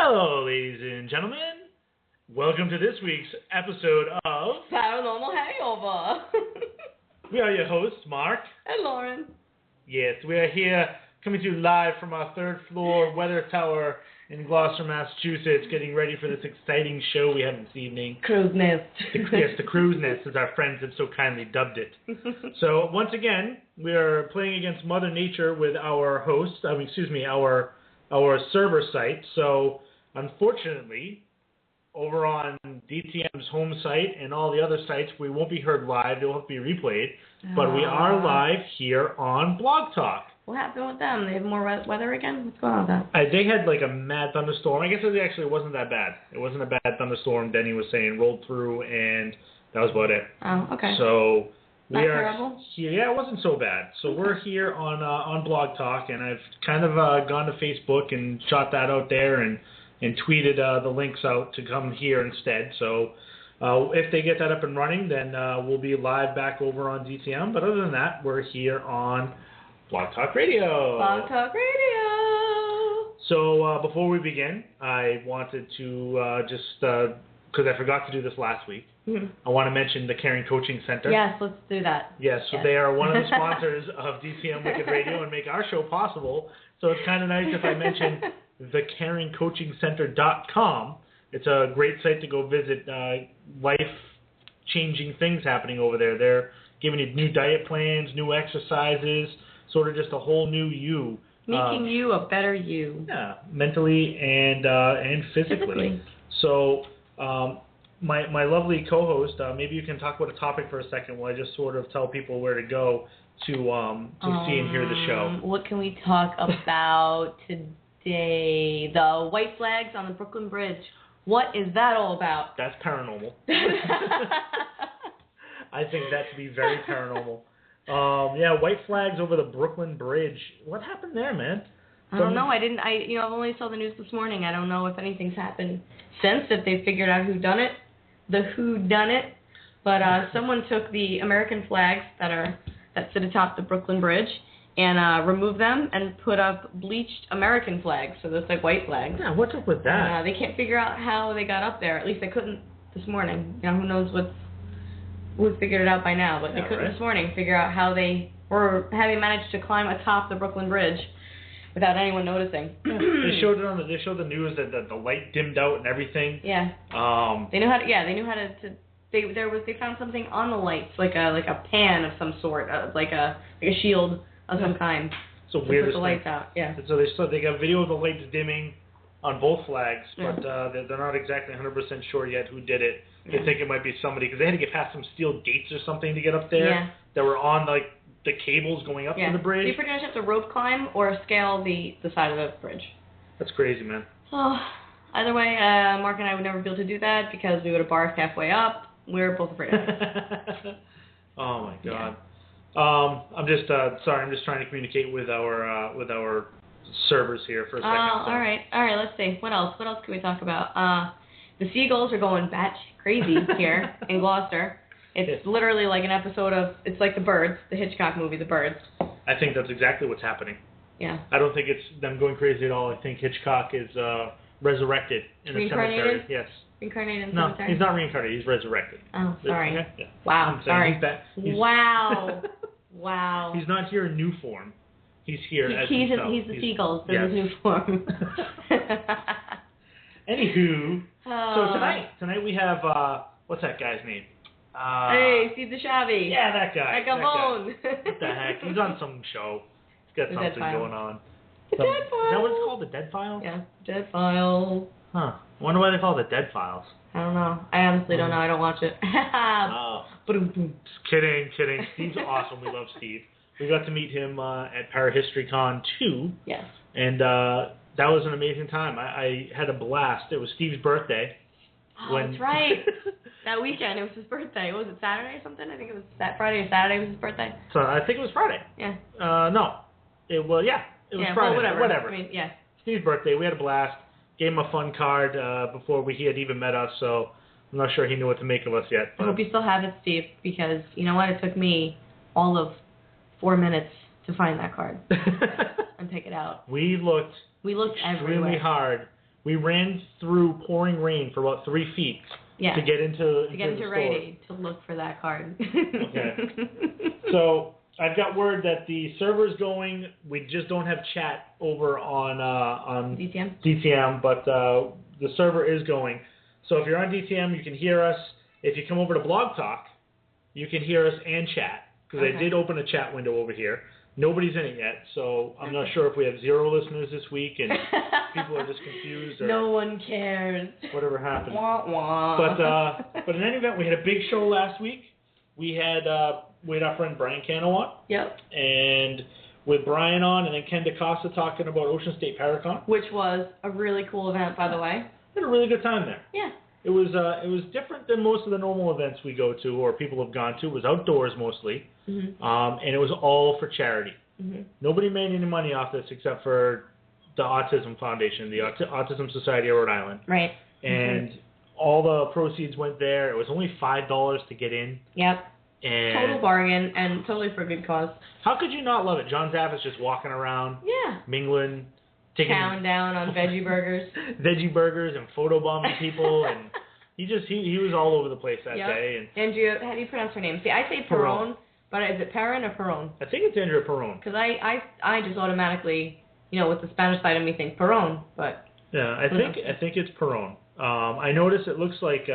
Hello, ladies and gentlemen. Welcome to this week's episode of Paranormal Hangover. We are your hosts, Marc and Lauren. Yes, we are here coming to you live from our third floor weather tower in Gloucester, Massachusetts, getting ready for this exciting show we have this evening. Crow's Nest. Yes, the Crow's Nest, as our friends have so kindly dubbed it. So, once again, we are playing against Mother Nature with our host, our server site. So, unfortunately, over on DTM's home site and all the other sites, we won't be heard live. They won't be replayed. But we are live here on Blog Talk. What happened with them? They have more weather again? What's going on with that? They had like a mad thunderstorm. I guess it actually wasn't that bad. It wasn't a bad thunderstorm, Denny was saying. Rolled through, and that was about it. Oh, okay. So we Not are terrible? here. Yeah, it wasn't so bad. So we're here on Blog Talk, and I've kind of gone to Facebook and shot that out there and tweeted the links out to come here instead. So if they get that up and running, then we'll be live back over on DTM. But other than that, we're here on Blog Talk Radio. Blog Talk Radio. So before we begin, I wanted to just, because I forgot to do this last week, I want to mention the Caring Coaching Center. Yes, let's do that. Yes, so they are one of the sponsors of DTM Wicked Radio and make our show possible. So it's kind of nice if I mention thecaringcoachingcenter.com. It's a great site to go visit. Life-changing things happening over there. They're giving you new diet plans, new exercises, sort of just a whole new you. Making you a better you. Yeah, mentally and physically. So my lovely co-host, maybe you can talk about a topic for a second while I just sort of tell people where to go to see and hear the show. What can we talk about today? The white flags on the Brooklyn Bridge. What is that all about? That's paranormal. I think that to be very paranormal. Yeah, white flags over the Brooklyn Bridge. What happened there, man? I don't know. I've only saw the news this morning. I don't know if anything's happened since, if they figured out who done it. But someone took the American flags that sit atop the Brooklyn Bridge and removed them and put up bleached American flags. So that's like white flags. Yeah, what's up with that? They can't figure out how they got up there. At least they couldn't this morning. You know, who knows who's figured it out by now, but they couldn't this morning figure out how they managed to climb atop the Brooklyn Bridge without anyone noticing. They showed the news that the light dimmed out and everything. Yeah. They knew how to. They found something on the lights, like a pan of some sort, like a shield of some kind. So weird. Put the lights out. Yeah. So they got video of the lights dimming on both flags, but they're not exactly 100% sure yet who did it. They think it might be somebody, because they had to get past some steel gates or something to get up there that were on like the cables going up to the bridge. So you pretty much have to rope climb or scale the side of the bridge. That's crazy, man. Oh, either way, Marc and I would never be able to do that because we would have barfed halfway up. We're both afraid of it. Oh my God. Yeah. I'm just sorry. I'm just trying to communicate with our servers here for a second. So. All right. Let's see. What else can we talk about? The seagulls are going batch crazy here in Gloucester. It's literally like an episode of, it's like The Birds, the Hitchcock movie, The Birds. I think that's exactly what's happening. Yeah. I don't think it's them going crazy at all. I think Hitchcock is resurrected in a cemetery. Yes. Reincarnated in a cemetery? No, he's not reincarnated. He's resurrected. Oh, sorry. Yeah. Wow, sorry. Wow. Wow. He's not here in new form. He's here as himself. He's the seagulls in his new form. Anywho, so tonight we have, what's that guy's name? Hey, Steve DiSchiavi. Yeah, that guy. That guy. What the heck? He's on some show. He's got something going on. The Dead Files. Is that what it's called? The Dead Files? Yeah, Dead Files. Huh. I wonder why they call it the Dead Files. I don't know. I honestly don't know. I don't watch it. Just kidding. Steve's awesome. We love Steve. We got to meet him at ParaHistoryCon 2. Yes. And that was an amazing time. I had a blast. It was Steve's birthday. Oh, that's right. That weekend, it was his birthday. Was it Saturday or something? I think it was Friday or Saturday was his birthday. So I think it was Friday. Yeah. No. It was Friday. Well, whatever. I mean, yeah. Steve's birthday. We had a blast. Gave him a fun card before he had even met us, so I'm not sure he knew what to make of us yet. But I hope you still have it, Steve, because you know what? It took me all of 4 minutes to find that card and pick it out. We looked extremely hard We ran through pouring rain for about 3 feet to get into Rite Aid to look for that card. Okay. So I've got word that the server's going. We just don't have chat over on DTM, but the server is going. So if you're on DTM, you can hear us. If you come over to Blog Talk, you can hear us and chat, because I did open a chat window over here. Nobody's in it yet, so I'm not sure if we have 0 listeners this week and people are just confused. Or no one cares. Whatever happened. Wah, wah. But in any event, we had a big show last week. We had our friend Brian Cano on. Yep. And with Brian on, and then Ken DaCosta talking about Ocean State Paracon, which was a really cool event, by the way. We had a really good time there. Yeah. It was different than most of the normal events we go to or people have gone to. It was outdoors mostly, and it was all for charity. Nobody made any money off this except for the Autism Foundation, the Autism Society of Rhode Island. Right. And all the proceeds went there. It was only $5 to get in. Yep. And total bargain and totally for a good cause. How could you not love it? John Zaffis just walking around, mingling, taking down on veggie burgers. Veggie burgers and photobombing people, and he was all over the place that day. And Andrea, how do you pronounce her name? See, I say Perron, but is it Perrin or Perron? I think it's Andrea Perron. Because I just automatically, with the Spanish side of me, think Perron, but yeah, I think it's Perron. I noticed it looks like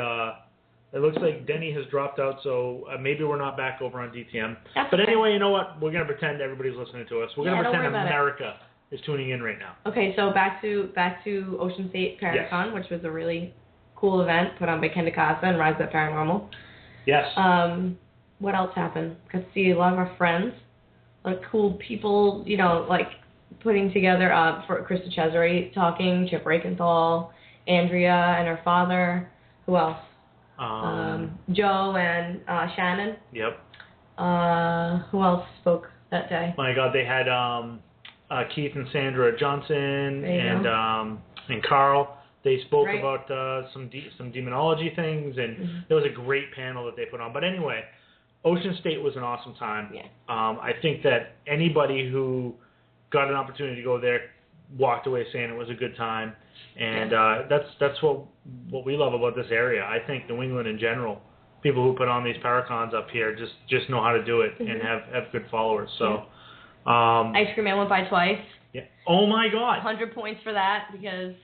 Denny has dropped out, so maybe we're not back over on DTM. But anyway, you know what? We're gonna pretend everybody's listening to us. We're gonna pretend America is tuning in right now. Okay, so back to Ocean State Paracon, which was a really cool event put on by Ken DaCosta and Rise Up Paranormal. Yes. What else happened? Got to see a lot of our friends, a lot of cool people, like putting together for Krista Cesare talking, Chip Rakenthal, Andrea and her father. Who else? Joe and Shannon. Yep. Who else spoke that day? My God, they had Keith and Sandra Johnson and Carl. They spoke about some demonology things, and there was a great panel that they put on. But anyway, Ocean State was an awesome time. Yeah. I think that anybody who got an opportunity to go there walked away saying it was a good time, and that's what we love about this area. I think New England in general, people who put on these Paracons up here just know how to do it and have good followers. So, Ice Cream Man went by twice. Yeah. Oh my God. 100 points for that because,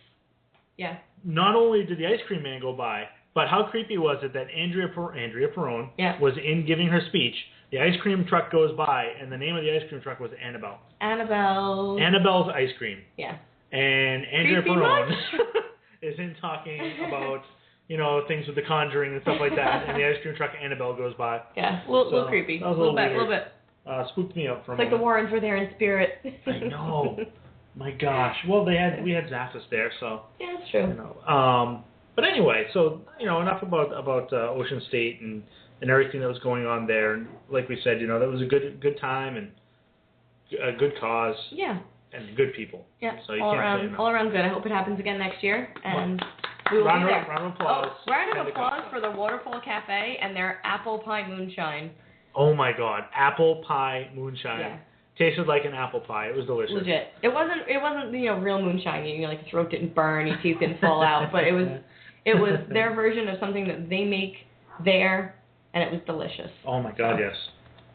Not only did the Ice Cream Man go by, but how creepy was it that Andrea Perron was in giving her speech. The ice cream truck goes by, and the name of the ice cream truck was Annabelle. Annabelle's Ice Cream. Yeah. And Andrea Perron is in talking about, things with The Conjuring and stuff like that, and the ice cream truck Annabelle goes by. Yeah, a little creepy. That was a little bit. Spooked me out for a moment. It's like the Warrens were there in spirit. I know. My gosh. Well, we had Zaffis there, so. Yeah, that's true. But anyway, so enough about Ocean State and everything that was going on there. And like we said, that was a good time and a good cause. Yeah. And good people. Yeah. So you all can't say enough. All around good. I hope it happens again next year, and we will be there. Round of applause. Round of applause for the Waterfall Cafe and their apple pie moonshine. Oh my God, apple pie moonshine. Yeah. Tasted like an apple pie. It was delicious. Legit. It wasn't real moonshine. Like your throat didn't burn, your teeth didn't fall out, but it was their version of something that they make there, and it was delicious. Oh my God, yes.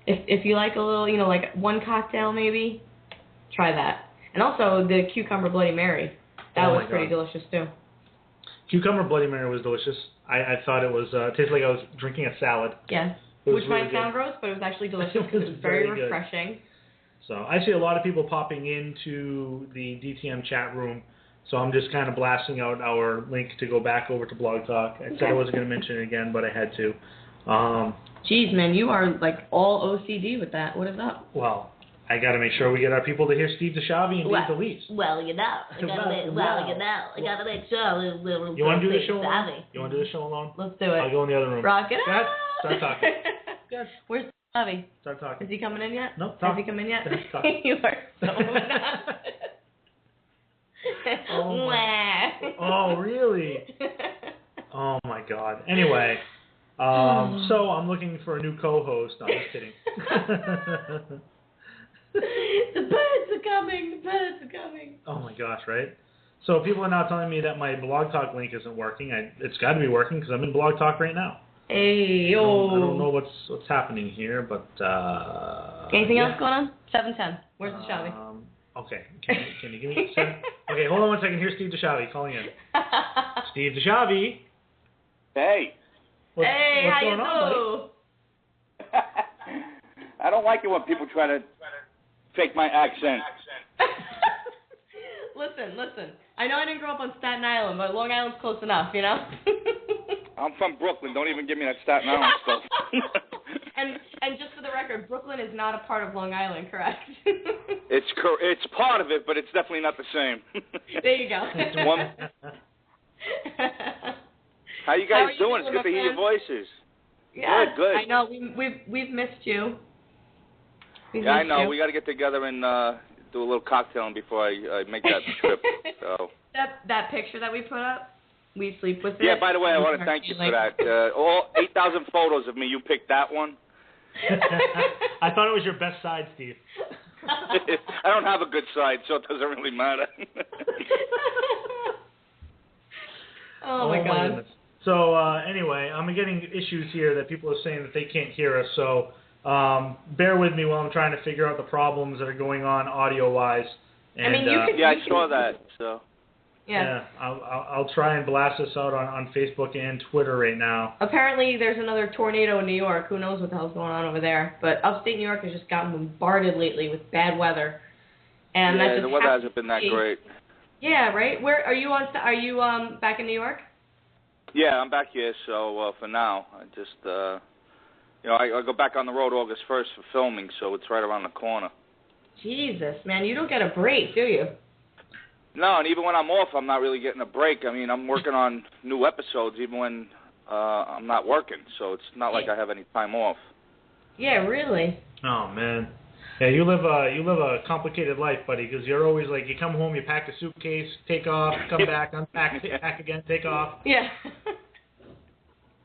If you like a little, like one cocktail maybe, try that. And also the cucumber Bloody Mary. That was pretty delicious too. Cucumber Bloody Mary was delicious. I thought it was tasted like I was drinking a salad. Yeah. Which might sound gross, but it was actually delicious because it was very refreshing. Good. So I see a lot of people popping into the DTM chat room. So I'm just kind of blasting out our link to go back over to Blog Talk. I said I wasn't going to mention it again, but I had to. Jeez, man, you are like all OCD with that. What is up? Well, I got to make sure we get our people to hear Steve DiSchiavi and Dave DeLeese. Well, I gotta make sure. You want to do the show alone? You want to do the show alone? Let's do it. I'll go in the other room. Rock it out. Start talking. Yes. Where's DiSchiavi? Start talking. Is he coming in yet? No. Has he come in yet? You are so Oh, really? Oh, my God. Anyway, so I'm looking for a new co-host. No, I'm just kidding. The birds are coming. The birds are coming. Oh, my gosh, right? So people are now telling me that my Blog Talk link isn't working. It's got to be working because I'm in Blog Talk right now. Hey, I don't know what's happening here, but anything else going on? 710. Where's DiSchiavi? Okay. Can you give me 7? Okay, hold on one second. Here's Steve DiSchiavi calling in. Steve DiSchiavi. Hey. What's how going you on, buddy? I don't like it when people try to fake my accent. Listen. I know I didn't grow up on Staten Island, but Long Island's close enough, you know? I'm from Brooklyn. Don't even give me that Staten Island stuff. and just for the record, Brooklyn is not a part of Long Island, correct? It's part of it, but it's definitely not the same. There you go. It's one. How you guys doing? It's good to hear your voices. Yeah, good. I know we've missed you. I know. We got to get together and do a little cocktailing before I make that trip. So that picture that we put up, we sleep with it. Yeah. By the way, I want to thank you for that. All 8,000 photos of me. You picked that one. I thought it was your best side, Steve. I don't have a good side, so it doesn't really matter. Oh my God. Goodness. So anyway, I'm getting issues here that people are saying that they can't hear us. So bear with me while I'm trying to figure out the problems that are going on audio-wise. And, I mean, I saw that. So. Yeah. I'll try and blast this out on Facebook and Twitter right now. Apparently, there's another tornado in New York. Who knows what the hell's going on over there? But upstate New York has just gotten bombarded lately with bad weather. And that just the weather hasn't been that great. Yeah, right. Where are you on? Are you back in New York? Yeah, I'm back here. So for now, I just I go back on the road August 1st for filming, so it's right around the corner. Jesus, man, you don't get a break, do you? No, and even when I'm off, I'm not really getting a break. I mean, I'm working on new episodes even when I'm not working, so it's not like I have any time off. Yeah, really. Oh man, yeah, you live a complicated life, buddy, because you're always like you come home, you pack the suitcase, take off, come back, unpack, pack again, take off. Yeah.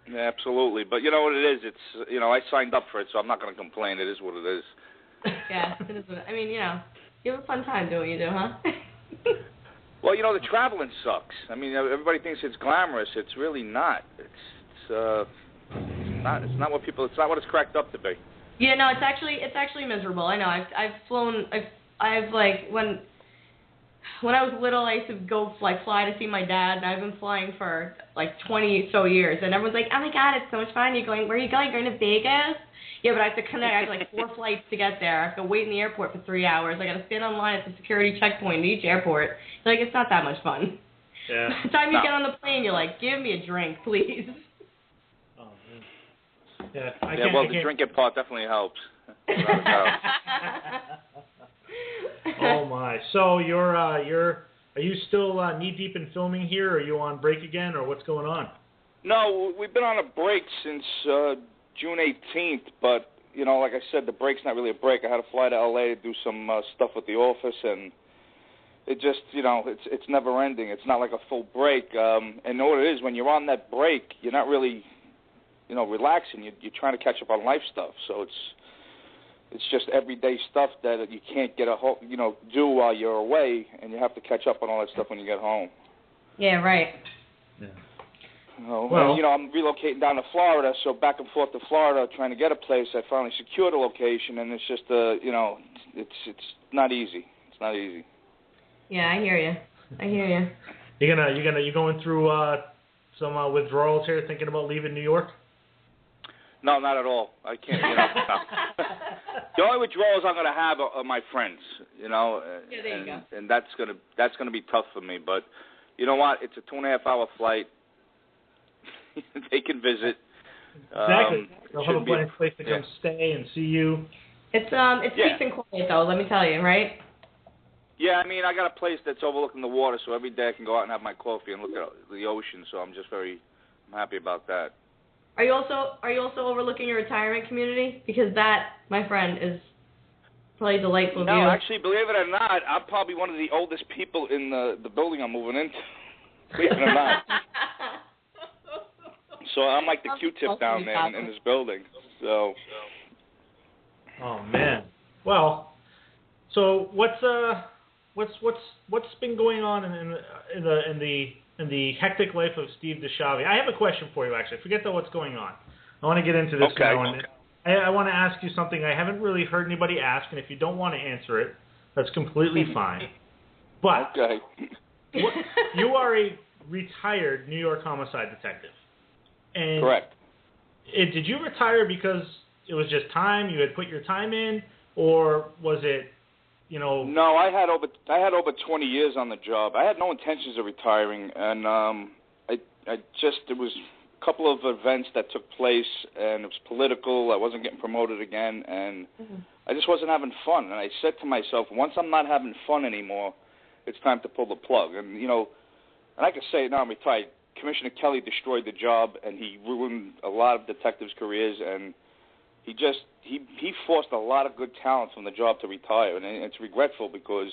Yeah, absolutely, but you know what it is? It's I signed up for it, so I'm not going to complain. It is what it is. Yeah, it is. I mean, you have a fun time doing what you do, huh? Well, the traveling sucks. I mean, everybody thinks it's glamorous. It's really not. It's not what people. It's not what it's cracked up to be. Yeah, no, it's actually miserable. I know. I've flown. I've like when I was little, I used to go fly to see my dad, and I've been flying for like 20 so years, and everyone's like, "Oh my God, it's so much fun! You're going? Where are you going? You're going to Vegas?" Yeah, but I have to connect. I have like 4 flights to get there. I have to wait in the airport for 3 hours. I got to stand on line at the security checkpoint at each airport. Like, it's not that much fun. Yeah. By the time you get on the plane, you're like, give me a drink, please. Oh man. Yeah. The drinking part definitely helps. Oh my. So are you still knee deep in filming here? Or are you on break again, or what's going on? No, we've been on a break since June 18th, but like I said, the break's not really a break. I had to fly to LA to do some stuff with the office, and it just it's never ending. It's not like a full break. And what it is, when you're on that break, you're not really relaxing. You're trying to catch up on life stuff. So it's just everyday stuff that you can't get do while you're away, and you have to catch up on all that stuff when you get home. Yeah, right. Yeah. Well, I'm relocating down to Florida, so back and forth to Florida trying to get a place. I finally secured a location, and it's just it's not easy. It's not easy. Yeah, I hear you. You going through some withdrawals here, thinking about leaving New York? No, not at all. I can't. No. The only withdrawals I'm going to have are my friends. Yeah, there you go. And that's gonna be tough for me. But you know what? It's a 2.5-hour flight. They can visit. Exactly. They'll have a place to come stay and see you. It's peace and quiet though. Let me tell you, right? Yeah, I mean, I got a place that's overlooking the water, so every day I can go out and have my coffee and look at the ocean. So I'm happy about that. Are you also overlooking your retirement community? Because that, my friend, is probably delightful. No, actually, believe it or not, I'm probably one of the oldest people in the building I'm moving into. Believe it or not. So I'm like the Q-tip down there in this building. So. Oh man. Well, so what's what's been going on in the hectic life of Steve DiSchiavi? I have a question for you, actually. Forget what's going on. I want to get into this now. And I want to ask you something I haven't really heard anybody ask, and if you don't want to answer it, that's completely fine. But you are a retired New York homicide detective. And correct. Did you retire because it was just time, you had put your time in, or was it, No, I had over 20 years on the job. I had no intentions of retiring, and it was a couple of events that took place, and it was political. I wasn't getting promoted again, and I just wasn't having fun. And I said to myself, once I'm not having fun anymore, it's time to pull the plug. And and I can say it now, I'm retired. Commissioner Kelly destroyed the job, and he ruined a lot of detectives' careers, and he forced a lot of good talent from the job to retire, and it's regretful because,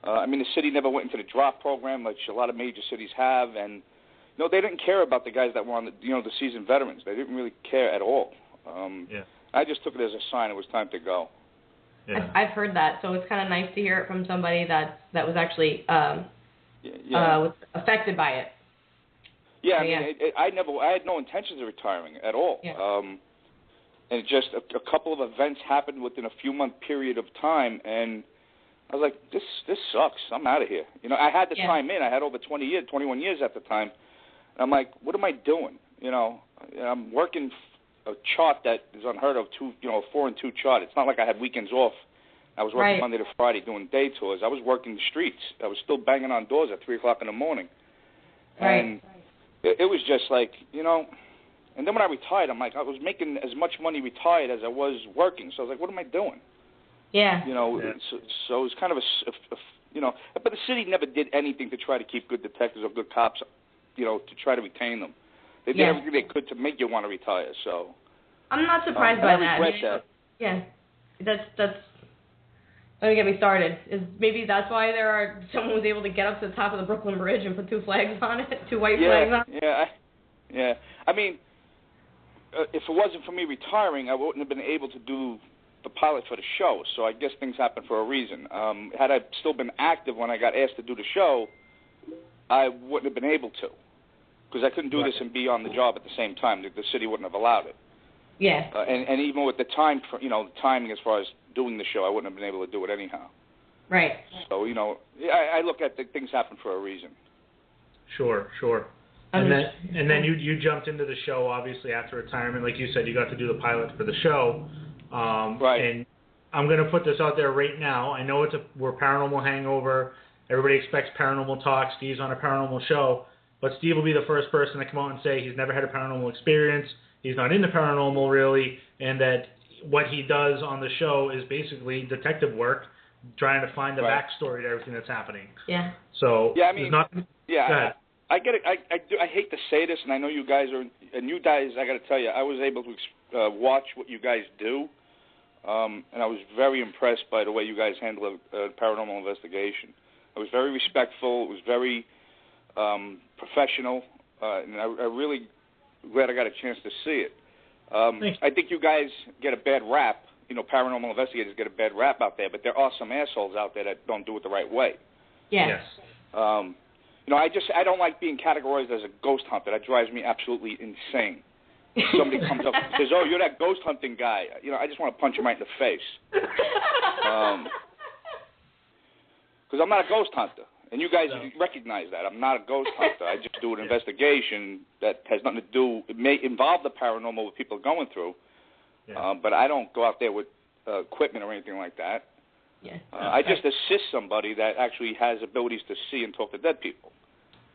the city never went into the drop program, which a lot of major cities have, and they didn't care about the guys that were on the seasoned veterans. They didn't really care at all. I just took it as a sign it was time to go. Yeah. I've heard that, so it's kind of nice to hear it from somebody that was actually was affected by it. Yeah, I had no intentions of retiring at all. Yeah. And just a couple of events happened within a few-month period of time, and I was like, this sucks. I'm out of here. I had the time in. I had over 21 years at the time. And I'm like, what am I doing? I'm working a chart that is unheard of, a 4-2 chart. It's not like I had weekends off. I was working Monday to Friday doing day tours. I was working the streets. I was still banging on doors at 3 o'clock in the morning. And it was just like, and then when I retired, I'm like, I was making as much money retired as I was working. So I was like, what am I doing? Yeah. So it was kind of but the city never did anything to try to keep good detectives or good cops, to try to retain them. They did everything they could to make you want to retire. So I'm not surprised by that. I regret that. Yeah, that's. Don't get me started. Maybe that's why someone was able to get up to the top of the Brooklyn Bridge and put 2 flags on it, 2 white flags on it. Yeah. If it wasn't for me retiring, I wouldn't have been able to do the pilot for the show. So I guess things happen for a reason. Had I still been active when I got asked to do the show, I wouldn't have been able to, because I couldn't do this and be on the job at the same time. The city wouldn't have allowed it. Yeah. And even with the time, the timing as far as doing the show, I wouldn't have been able to do it anyhow. Right. So, I look at things happen for a reason. Sure. And then you jumped into the show, obviously, after retirement. Like you said, you got to do the pilot for the show. And I'm going to put this out there right now. I know we're Paranormal Hangover. Everybody expects paranormal talk. Steve's on a paranormal show. But Steve will be the first person to come out and say he's never had a paranormal experience. He's not into paranormal, really, and that what he does on the show is basically detective work, trying to find the backstory to everything that's happening. Yeah. So I get it. I hate to say this, and I know you guys are, and you guys, I got to tell you, I was able to watch what you guys do, and I was very impressed by the way you guys handle a paranormal investigation. It was very respectful. It was very professional, and I'm really glad I got a chance to see it. I think you guys get a bad rap. Paranormal investigators get a bad rap out there, but there are some assholes out there that don't do it the right way. Yes. I don't like being categorized as a ghost hunter. That drives me absolutely insane. Somebody comes up and says, "Oh, you're that ghost hunting guy." I just want to punch him right in the face. Because I'm not a ghost hunter. And you guys recognize that. I'm not a ghost hunter. I just do an investigation that has nothing to do, it may involve the paranormal, what people are going through, but I don't go out there with equipment or anything like that. Yeah. I just assist somebody that actually has abilities to see and talk to dead people.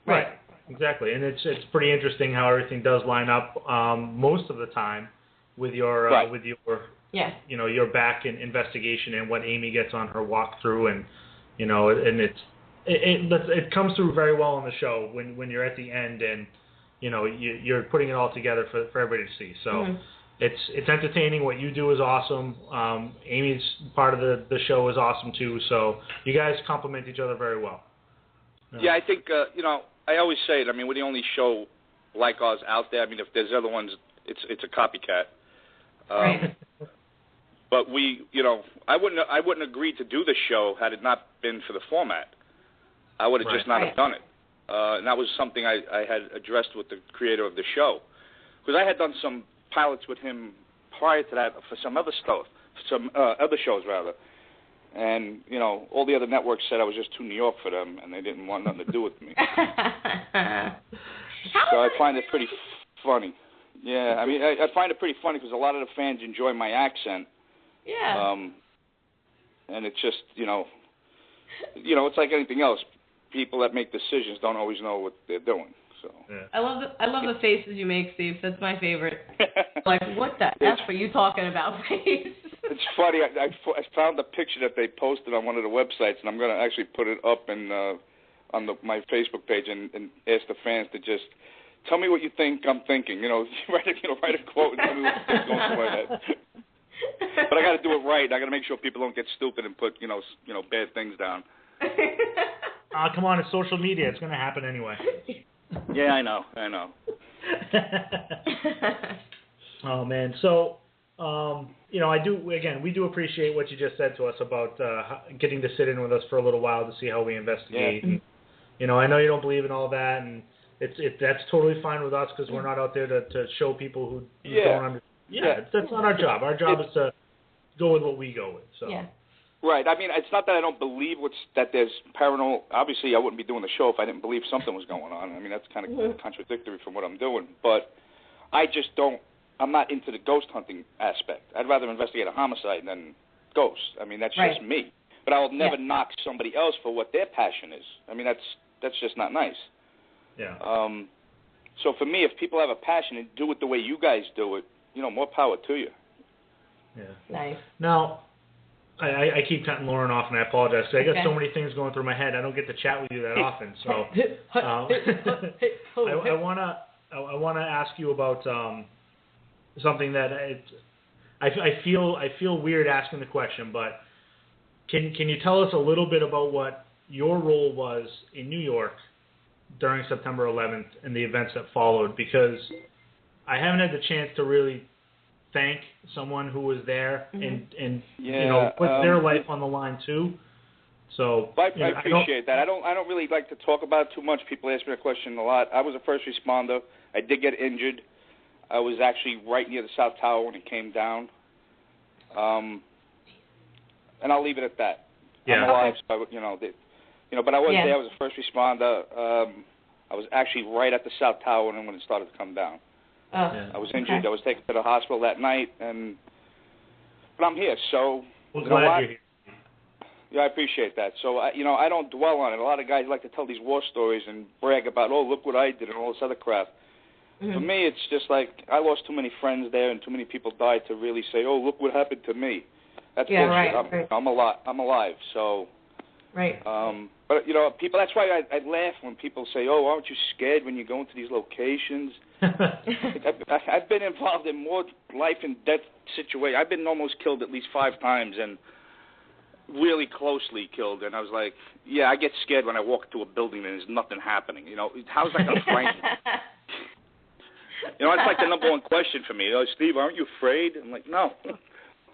Right. Exactly. And it's pretty interesting how everything does line up most of the time with your your back in investigation and what Amy gets on her walkthrough, and it comes through very well on the show when you're at the end and you're putting it all together for everybody to see. So it's entertaining. What you do is awesome. Amy's part of the show is awesome too. So you guys complement each other very well. Yeah, I think I always say it. We're the only show like ours out there. If there's other ones, it's a copycat. Right. But I wouldn't agree to do the show had it not been for the format. I would have just not have done it. And that was something I had addressed with the creator of the show. Because I had done some pilots with him prior to that for some other stuff, other shows rather. And, all the other networks said I was just too New York for them, and they didn't want nothing to do with me. So I find it pretty funny. Yeah, I mean, I find it pretty funny because a lot of the fans enjoy my accent. Yeah. And it's just, it's like anything else. People that make decisions don't always know what they're doing. So. Yeah. I love the faces you make, Steve. That's my favorite. Like, what the F are you talking about, face? It's funny. I found a picture that they posted on one of the websites, and I'm going to actually put it up on my Facebook page and ask the fans to just tell me what you think I'm thinking. Write a quote and tell me what's going through my head. But I got to do it right. I got to make sure people don't get stupid and put bad things down. Come on, it's social media. It's going to happen anyway. Yeah, I know. Oh man, so we do appreciate what you just said to us about getting to sit in with us for a little while to see how we investigate. Yeah. And, I know you don't believe in all that, and that's totally fine with us because we're not out there to show people who don't understand. Yeah, that's not our job. Our job is to go with what we go with. So. Yeah. Right. I mean, it's not that I don't believe that there's paranormal. Obviously, I wouldn't be doing the show if I didn't believe something was going on. I mean, that's kind of contradictory from what I'm doing. But I just don't. I'm not into the ghost hunting aspect. I'd rather investigate a homicide than ghosts. I mean, that's just me. But I will never knock somebody else for what their passion is. I mean, that's just not nice. Yeah. So for me, if people have a passion and do it the way you guys do it, more power to you. Yeah. Nice. Now, I keep cutting Lauren off, and I apologize. I got so many things going through my head. I don't get to chat with you that often. So I wanna ask you about something that I feel weird asking the question, but can you tell us a little bit about what your role was in New York during September 11th and the events that followed? Because I haven't had the chance to really thank someone who was there and put their life on the line too. So I appreciate that. I don't really like to talk about it too much. People ask me that question a lot. I was a first responder. I did get injured. I was actually right near the South Tower when it came down. And I'll leave it at that. Yeah. I'm alive, so but I was there. I was a first responder. I was actually right at the South Tower when it started to come down. I was injured. Okay. I was taken to the hospital that night, but I'm here. So glad you're here. Yeah, I appreciate that. So I don't dwell on it. A lot of guys like to tell these war stories and brag about, look what I did and all this other crap. Mm-hmm. For me, it's just like I lost too many friends there and too many people died to really say, look what happened to me. That's bullshit. Right. I'm alive. So. Right. But people. That's why I laugh when people say, aren't you scared when you go into these locations? I've been involved in more life and death situations. I've been almost killed at least 5 times and really closely killed. And I was like, I get scared when I walk into a building and there's nothing happening. How's that going to frighten me? It's like the number one question for me. Steve, aren't you afraid? I'm like, no.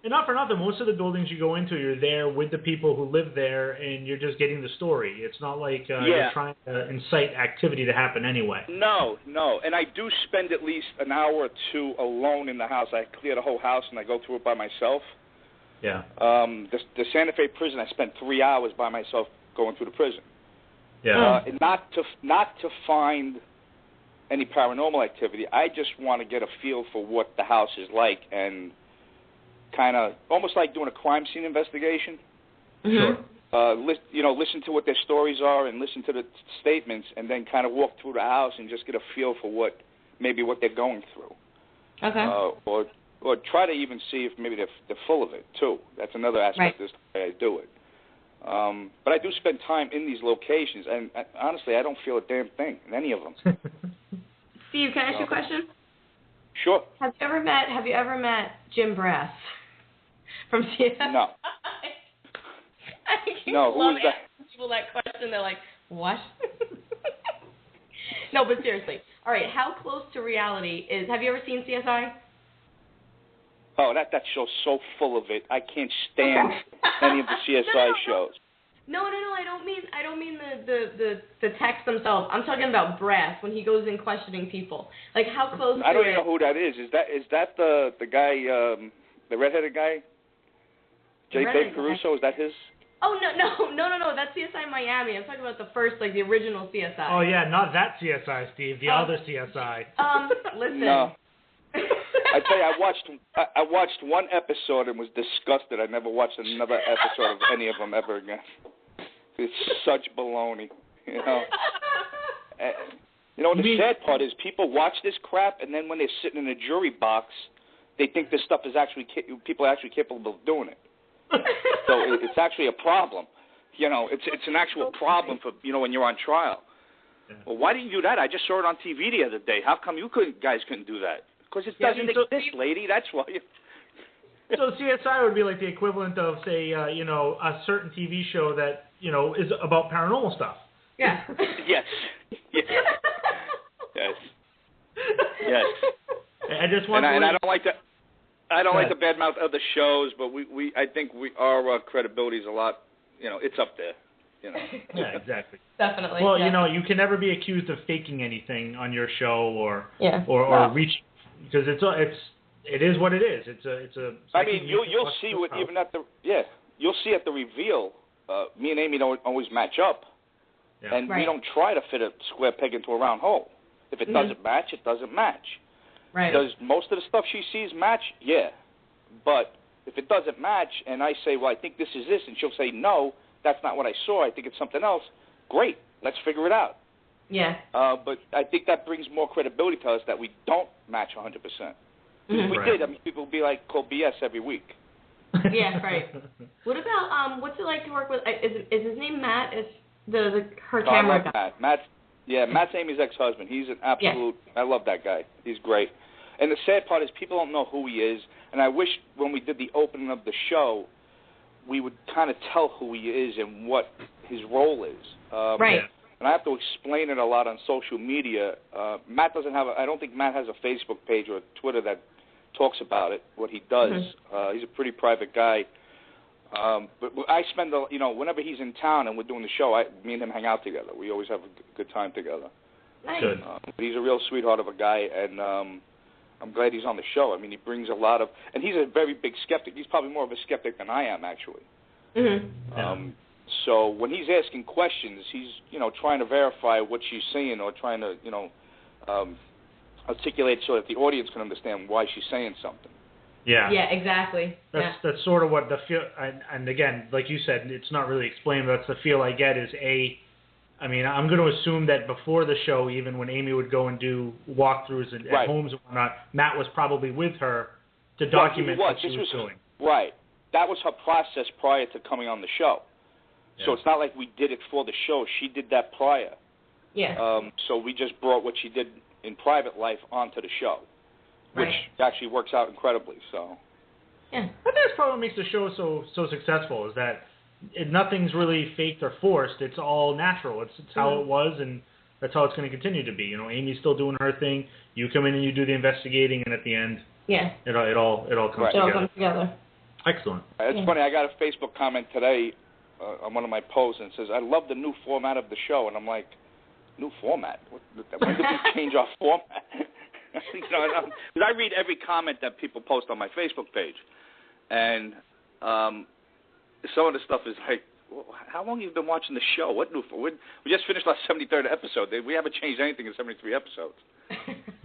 And not for nothing, most of the buildings you go into, you're there with the people who live there, and you're just getting the story. It's not like you're trying to incite activity to happen anyway. No. And I do spend at least an hour or two alone in the house. I clear the whole house, and I go through it by myself. Yeah. The Santa Fe prison, I spent 3 hours by myself going through the prison. Yeah. And not to find any paranormal activity. I just want to get a feel for what the house is like and kind of almost like doing a crime scene investigation. Sure. Listen to what their stories are and listen to the statements, and then kind of walk through the house and just get a feel for what they're going through. Okay. Or try to even see if maybe they're full of it too. That's another aspect of this way I do it. But I do spend time in these locations, and honestly, I don't feel a damn thing in any of them. Steve, can I ask you a question? Sure. Have you ever met Jim Brass from CSI? No. No, who is that? People that question, they're like, what? No, but seriously. All right, how close to reality have you ever seen CSI? Oh, that show's so full of it. I can't stand any of the CSI shows. No, I don't mean the texts themselves. I'm talking about Brass when he goes in questioning people. Like how close. I don't even know who that is. Is that the guy, the redheaded guy? Dave Caruso? Is that his? Oh no! That's CSI Miami. I'm talking about the first, like the original CSI. Oh yeah, not that CSI, Steve. The other CSI. Listen. No. I tell you, I watched one episode and was disgusted. I never watched another episode of any of them ever again. It's such baloney, you know. The sad part is people watch this crap, and then when they're sitting in a jury box, they think this stuff is people are actually capable of doing it. So it's actually a problem. You know, it's an actual problem for when you're on trial. Yeah. Well, why didn't you do that? I just saw it on TV the other day. How come you guys couldn't do that? Because it doesn't exist, lady. That's why. So CSI would be like the equivalent of, say, a certain TV show that is about paranormal stuff. Yeah. Yes. I just want and I don't like that. I don't like the badmouth other shows, but I think our credibility is a lot. It's up there. Yeah, exactly. Definitely. Well, you can never be accused of faking anything on your show or reaching, because it is what it is. It's a. I mean, you'll see you'll see at the reveal. Me and Amy don't always match up, and we don't try to fit a square peg into a round hole. If it doesn't match, it doesn't match. Right. Does most of the stuff she sees match? Yeah. But if it doesn't match and I say, well, I think this is this, and she'll say, no, that's not what I saw. I think it's something else. Great. Let's figure it out. Yeah. But I think that brings more credibility to us that we don't match 100%. If we did, people would be like, call BS every week. Yeah, right. What about, what's it like to work with, is his name Matt? Is her camera guy? Matt's Amy's ex-husband. He's an absolute, I love that guy. He's great. And the sad part is people don't know who he is, and I wish when we did the opening of the show, we would kind of tell who he is and what his role is. Right. And I have to explain it a lot on social media. Matt doesn't have I don't think Matt has a Facebook page or a Twitter that talks about it, what he does. He's a pretty private guy. But I spend, whenever he's in town and we're doing the show, me and him hang out together. We always have a good time together. Nice. Good. He's a real sweetheart of a guy, and I'm glad he's on the show. I mean, he brings a lot of, and he's a very big skeptic. He's probably more of a skeptic than I am, actually. Mm-hmm. So when he's asking questions, he's, trying to verify what she's saying or trying to, articulate so that the audience can understand why she's saying something. Yeah. Yeah, exactly. That's sort of what the feel, and again, like you said, it's not really explained, but that's the feel I get is I mean, I'm going to assume that before the show, even when Amy would go and do walkthroughs at homes and whatnot, Matt was probably with her to document what she was doing. Right. That was her process prior to coming on the show. Yeah. So it's not like we did it for the show. She did that prior. Yeah. So we just brought what she did in private life onto the show, which actually works out incredibly. So. Yeah. But that's probably what makes the show so successful is that nothing's really faked or forced. It's all natural. It's how it was, and that's how it's going to continue to be. Amy's still doing her thing. You come in and you do the investigating, and at the end, it all comes together. It all comes together. Excellent. It's funny. I got a Facebook comment today on one of my posts, and it says, "I love the new format of the show," and I'm like, "New format? When did we change our format?" Because I read every comment that people post on my Facebook page, and some of the stuff is like, well, how long have you been watching the show? What new? We just finished our 73rd episode. We haven't changed anything in 73 episodes.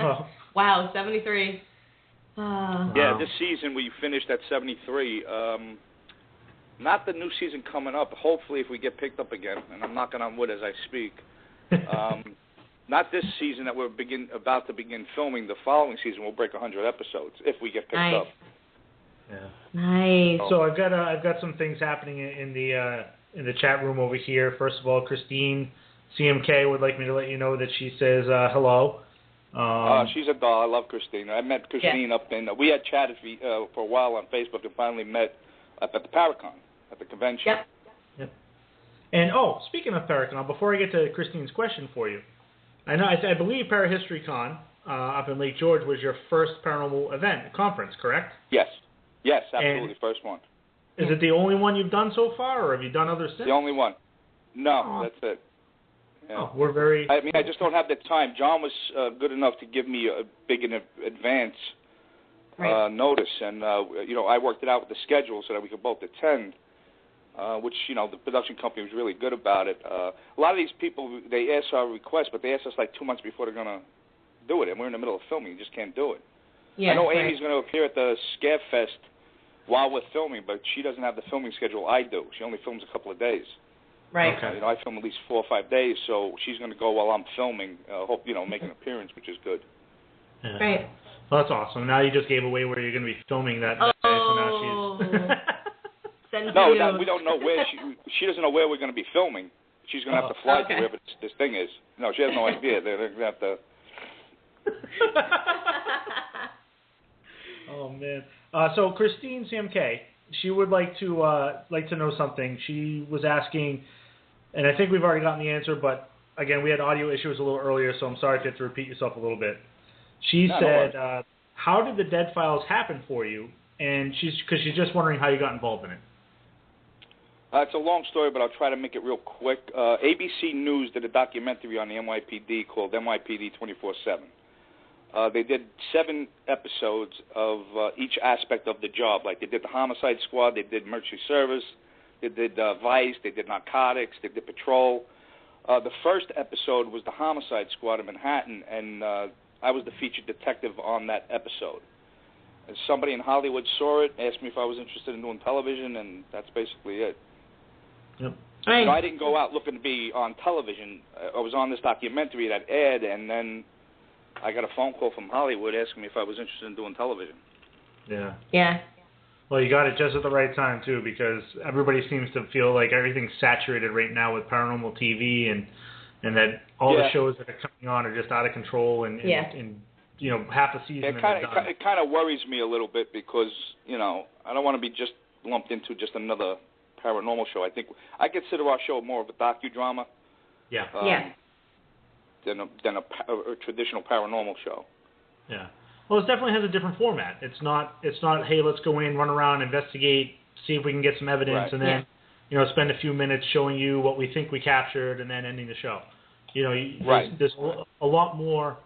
Oh. Wow, 73. Yeah, this season we finished at 73. Not the new season coming up. Hopefully, if we get picked up again, and I'm knocking on wood as I speak. Not this season that we're about to begin filming. The following season we'll break 100 episodes if we get picked up. Yeah. Nice. So I've got some things happening in the chat room over here. First of all, Christine CMK would like me to let you know that she says hello. She's a doll. I love Christine. I met Christine up in. We had chatted for a while on Facebook and finally met up at the Paracon at the convention. Yep. And speaking of Paracon, before I get to Christine's question for you, I believe ParaHistoryCon up in Lake George was your first paranormal event, conference, correct? Yes. Yes, absolutely. And first one. Is it the only one you've done so far, or have you done others since? The only one. No, that's it. Yeah. Oh, we're very... I mean, I just don't have the time. John was good enough to give me a big in advance notice, and, I worked it out with the schedule so that we could both attend, which, the production company was really good about it. A lot of these people, they ask our request, but they ask us like 2 months before they're going to do it, and we're in the middle of filming. You just can't do it. Yeah, I know Amy's going to appear at the Scare Fest while we're filming, but she doesn't have the filming schedule I do. She only films a couple of days. Right. Okay. I film at least 4 or 5 days, so she's going to go while I'm filming, make an appearance, which is good. Yeah. Right. Well, that's awesome. Now you just gave away where you're going to be filming that day, so now she's... No, we don't know where. She doesn't know where we're going to be filming. She's going to have to fly to wherever this thing is. No, she has no idea. They're going to have to... Oh, man. So Christine Sam K, she would like to know something. She was asking, and I think we've already gotten the answer, but again, we had audio issues a little earlier, so I'm sorry if you have to repeat yourself a little bit. She said, how did the Dead Files happen for you? And she's just wondering how you got involved in it. It's a long story, but I'll try to make it real quick. ABC News did a documentary on the NYPD called NYPD 24/7. They did 7 episodes of each aspect of the job. Like they did the homicide squad, they did emergency service, they did vice, they did narcotics, they did patrol. The first episode was the homicide squad in Manhattan, and I was the featured detective on that episode. And somebody in Hollywood saw it, asked me if I was interested in doing television, and that's basically it. Yep. I didn't go out looking to be on television. I was on this documentary that aired, and then I got a phone call from Hollywood asking me if I was interested in doing television. Yeah. Yeah. Well, you got it just at the right time, too, because everybody seems to feel like everything's saturated right now with paranormal TV and that all the shows that are coming on are just out of control and half a season. It kind of worries me a little bit because, I don't want to be just lumped into just another paranormal show. I think I consider our show more of a docudrama. Yeah. Than a traditional paranormal show. Yeah. Well, it definitely has a different format. It's not hey, let's go in, run around, investigate, see if we can get some evidence, and then spend a few minutes showing you what we think we captured, and then ending the show. There's a lot more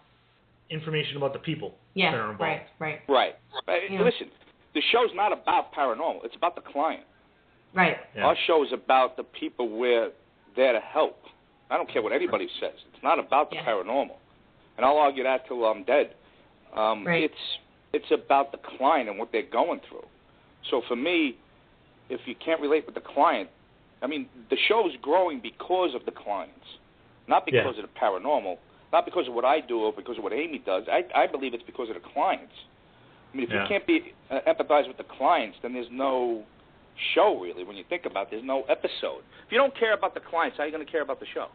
information about the people that are involved. Right. Listen, the show's not about paranormal. It's about the client. Right. Yeah. Our show is about the people we're there to help. I don't care what anybody says. It's not about the paranormal. And I'll argue that till I'm dead. It's about the client and what they're going through. So for me, if you can't relate with the client, the show's growing because of the clients, not because of the paranormal, not because of what I do or because of what Amy does. I believe it's because of the clients. If you can't be empathize with the clients, then there's no show, really. When you think about it, there's no episode. If you don't care about the clients, how are you going to care about the show?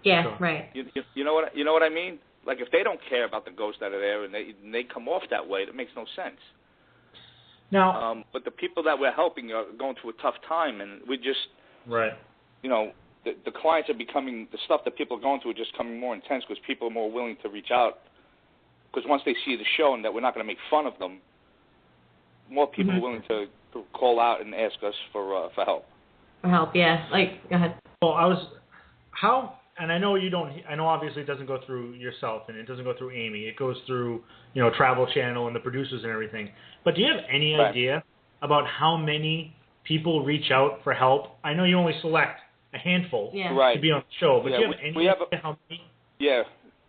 Yeah, sure. Right. You know what I mean? Like if they don't care about the ghosts that are there and they come off that way, that makes no sense. Now, but the people that we're helping are going through a tough time, and we just the clients are becoming the stuff that people are going through are just becoming more intense because people are more willing to reach out. Because once they see the show and that we're not going to make fun of them, more people are willing to call out and ask us for help. For help, yeah. Go ahead. Well, and I know you don't. I know obviously it doesn't go through yourself and it doesn't go through Amy. It goes through Travel Channel and the producers and everything. But do you have any idea about how many people reach out for help? I know you only select a handful to be on the show, but do you have any idea how many? Yeah,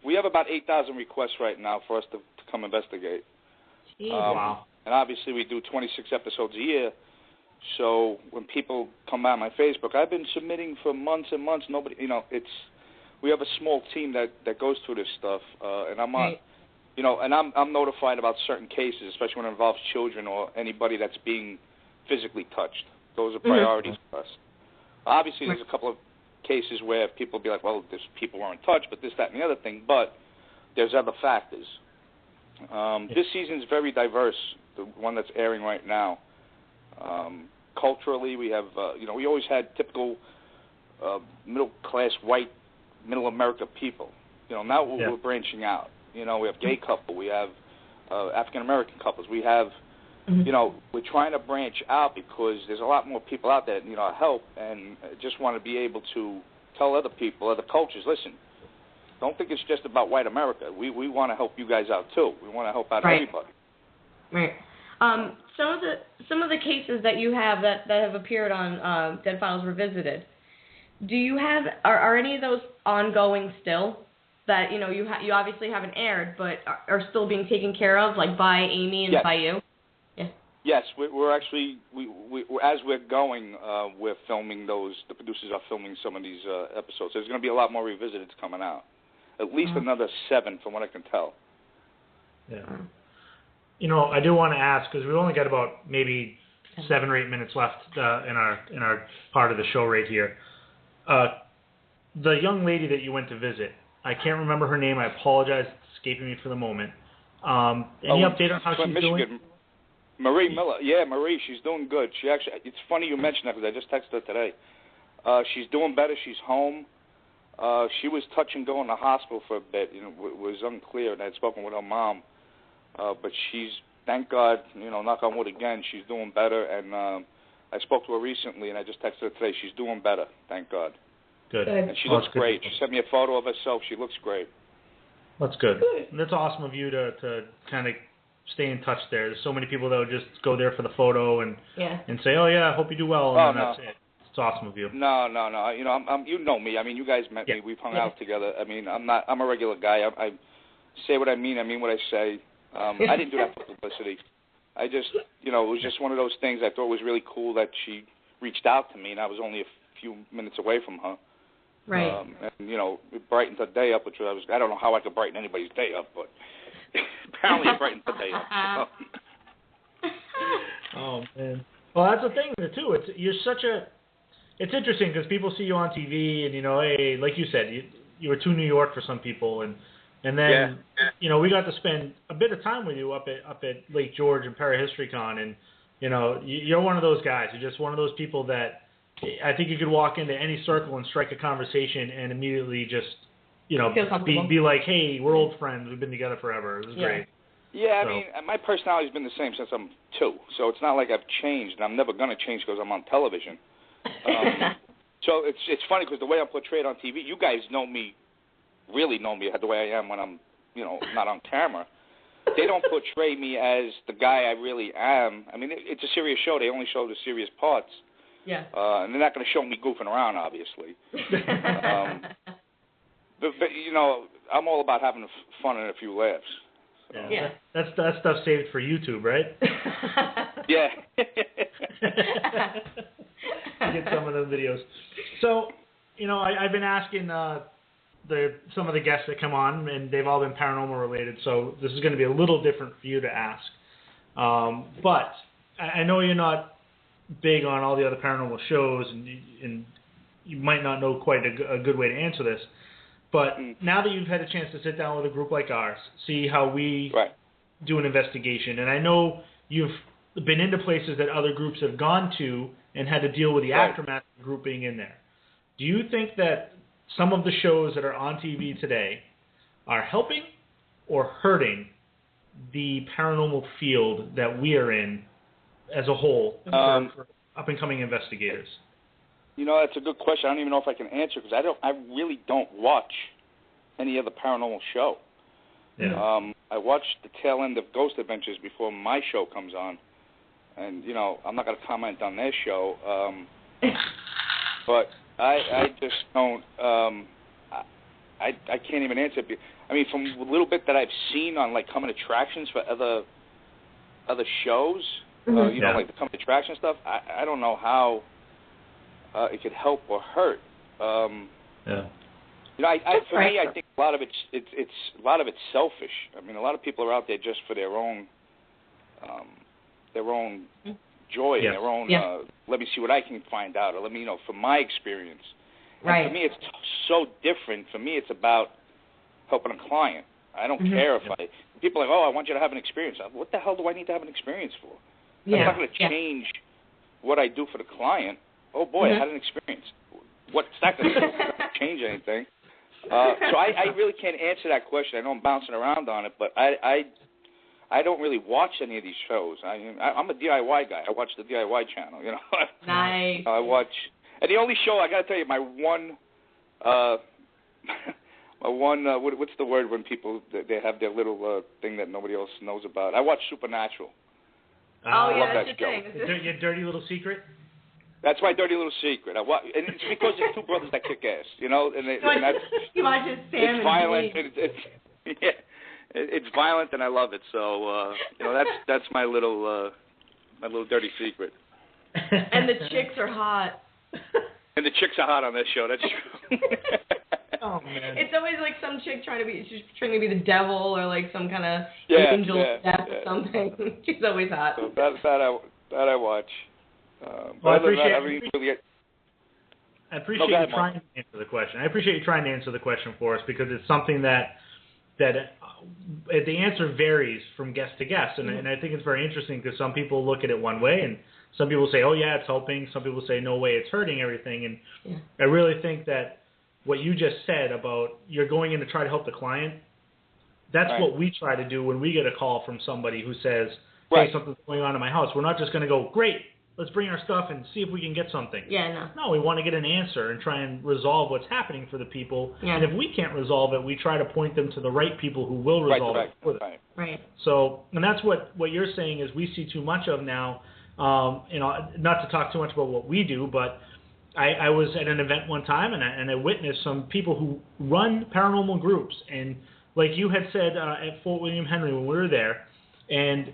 we have about 8,000 requests right now for us to come investigate. Wow. And obviously we do 26 episodes a year. So when people come by my Facebook, I've been submitting for months and months. Nobody, we have a small team that goes through this stuff, and I'm on, and I'm notified about certain cases, especially when it involves children or anybody that's being physically touched. Those are priorities for us. Obviously, there's a couple of cases where people be like, well, this people weren't touched, but this, that, and the other thing. But there's other factors. This season is very diverse. The one that's airing right now. Culturally, we have, we always had typical middle-class, white, middle America people. Now we're branching out. You know, we have gay couple, we have African American couples, we have, you know, we're trying to branch out because there's a lot more people out there that need our help, and just want to be able to tell other people, other cultures, listen, don't think it's just about white America. We want to help you guys out too. We want to help out everybody. Right. Some of the cases that you have that have appeared on Dead Files Revisited, do you have are any of those ongoing still? That you obviously haven't aired, but are still being taken care of, like by Amy and by you. Yeah. Yes, we're actually as we're going, we're filming those. The producers are filming some of these episodes. There's going to be a lot more revisiteds coming out. At least another 7, from what I can tell. Yeah. You know, I do want to ask, because we've only got about maybe 7 or 8 minutes left in our part of the show right here. The young lady that you went to visit, I can't remember her name. I apologize, it's escaping me for the moment. Any update on how she's doing? Marie Miller. Yeah, Marie, she's doing good. She actually, it's funny you mentioned that because I just texted her today. She's doing better. She's home. She was touch and go in the hospital for a bit. You know, it was unclear, and I had spoken with her mom. But she's, thank God, you know, knock on wood again, she's doing better. And I spoke to her recently, and I just texted her today. She's doing better, thank God. Good. And she looks great. She sent me a photo of herself. She looks great. That's good. And that's awesome of you to kind of stay in touch there. There's so many people that would just go there for the photo and say, oh, yeah, I hope you do well, and then that's it. It's awesome of you. No. You know, you know me. I mean, you guys met me. We've hung out together. I mean, I'm a regular guy. I say what I mean what I say. I didn't do that for publicity. I just, you know, it was just one of those things I thought was really cool that she reached out to me, and I was only a few minutes away from her. Right. And, you know, it brightened her day up, which I don't know how I could brighten anybody's day up, but apparently it brightened her day up. Oh, man. Well, that's the thing, too. It's interesting because people see you on TV and, you know, hey, like you said, you were to New York for some people, and then, you know, we got to spend a bit of time with you up at Lake George and Parahistorycon, and, you know, you're one of those guys. You're just one of those people that I think you could walk into any circle and strike a conversation and immediately just, you know, be like, hey, we're old friends. We've been together forever. It was great. Yeah, I mean, my personality's been the same since I'm 2, so it's not like I've changed, and I'm never going to change because I'm on television. So it's funny because the way I'm portrayed on TV, you guys really know me the way I am when I'm, you know, not on camera. They don't portray me as the guy I really am. I mean, it's a serious show. They only show the serious parts. Yeah. And they're not going to show me goofing around, obviously. But, you know, I'm all about having fun and a few laughs. So. Yeah. That stuff's saved for YouTube, right? Yeah. You get some of those videos. So, you know, I've been asking some of the guests that come on, and they've all been paranormal related, so this is going to be a little different for you to ask. But I know you're not big on all the other paranormal shows, and you might not know quite a good way to answer this. But now that you've had a chance to sit down with a group like ours, see how we do an investigation, and I know you've been into places that other groups have gone to and had to deal with the aftermath of the group being in there. Do you think that some of the shows that are on TV today are helping or hurting the paranormal field that we are in as a whole for up-and-coming investigators? You know, that's a good question. I don't even know if I can answer because I really don't watch any other paranormal show. Yeah. I watch the tail end of Ghost Adventures before my show comes on, and you know, I'm not going to comment on their show, but I just don't. I can't even answer. I mean, from a little bit that I've seen on like coming attractions for other shows, you know, like the coming attraction stuff. I don't know how it could help or hurt. You know, for me, I think a lot of it's selfish. I mean, a lot of people are out there just for their own joy, and their own. Let me see what I can find out, or let me, you know, from my experience. Right. And for me, it's so different. For me, it's about helping a client. I don't care if people are like, oh, I want you to have an experience. What the hell do I need to have an experience for? That's not going to change what I do for the client. Oh boy, I had an experience. What's that going to change anything? So I really can't answer that question. I know I'm bouncing around on it, but I don't really watch any of these shows. I'm a DIY guy. I watch the DIY channel, you know. Nice. I watch, and the only show I got to tell you, my one, what's the word when people they have their little thing that nobody else knows about? I watch Supernatural. Oh yeah, love that's that your show. thing. Your dirty little secret. That's my dirty little secret. And it's because there's two brothers that kick ass, you know. And that's, you watch Sam it's and violent. Dave. It's violent, and I love it. So you know, that's my little dirty secret. And the chicks are hot. And the chicks are hot on this show. That's true. Oh man. It's always like some chick trying to be the devil or like some kind of angel of death or something. She's always hot. So that I watch. Well, I appreciate you trying to answer the question. I appreciate you trying to answer the question for us because it's something that the answer varies from guest to guest, and I think it's very interesting because some people look at it one way, and some people say, oh yeah, it's helping. Some people say, no way, it's hurting everything. And I really think that what you just said about you're going in to try to help the client, that's what we try to do when we get a call from somebody who says, hey, something's going on in my house. We're not just going to go, great, let's bring our stuff and see if we can get something. Yeah, No, we want to get an answer and try and resolve what's happening for the people. Yeah. And if we can't resolve it, we try to point them to the right people who will resolve it for them. Right. So, and that's what you're saying is we see too much of now. You know, not to talk too much about what we do, but I was at an event one time and I witnessed some people who run paranormal groups. And like you had said at Fort William Henry when we were there, and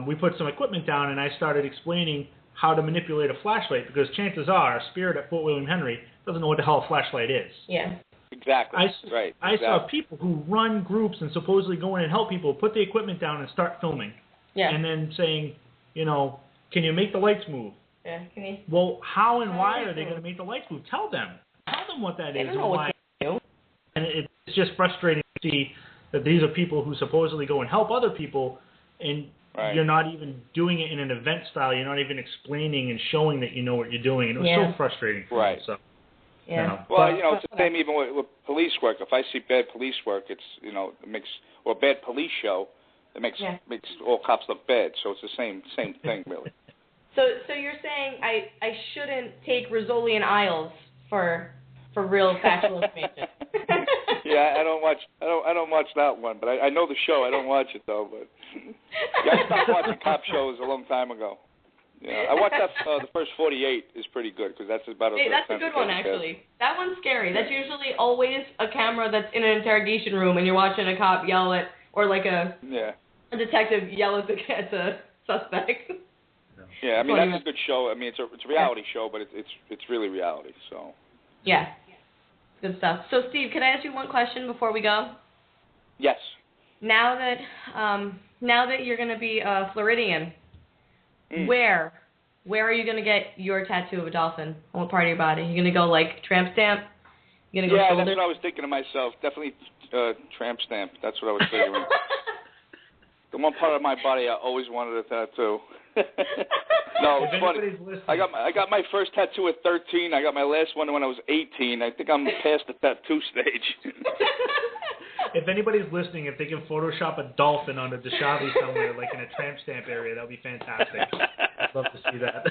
we put some equipment down and I started explaining how to manipulate a flashlight because chances are a spirit at Fort William Henry doesn't know what the hell a flashlight is. Yeah. Exactly. I saw people who run groups and supposedly go in and help people put the equipment down and start filming. Yeah. And then saying, you know, can you make the lights move? Yeah. Can you? Well, how and why are they going to make the lights move? Tell them. Tell them what that is and why. And it's just frustrating to see that these are people who supposedly go and help other people, and you're not even doing it in an event style. You're not even explaining and showing that you know what you're doing. And it was so frustrating for me. So, yeah. You know. Well, you know, it's the same even with police work. If I see bad police work, it's, you know, it makes, or a bad police show, it makes all cops look bad. So it's the same thing, really. So you're saying I shouldn't take Rizzoli and Isles for real factual information. Yeah, I don't watch that one, but I know the show. I don't watch it though. But I stopped watching cop shows a long time ago. Yeah, I watched that. The first 48 is pretty good because that's about. Hey, that's a good one actually. That one's scary. That's usually always a camera that's in an interrogation room, and you're watching a cop yell at, or like a detective yell at the suspect. Yeah, I mean that's a good show. I mean it's a reality show, but it's really reality. So. Yeah. Good stuff. So Steve, can I ask you one question before we go? Yes. Now that you're going to be a Floridian, where are you going to get your tattoo of a dolphin? On what part of your body? You going to go like tramp stamp? You going to go shoulder? That's what I was thinking to myself. Definitely tramp stamp. That's what I was figuring. The one part of my body I always wanted a tattoo. No, it's funny. I got my first tattoo at 13. I got my last one when I was 18. I think I'm past the tattoo stage. If anybody's listening, if they can Photoshop a dolphin on a DiSchiavi somewhere, like in a tramp stamp area, that would be fantastic. I'd love to see that.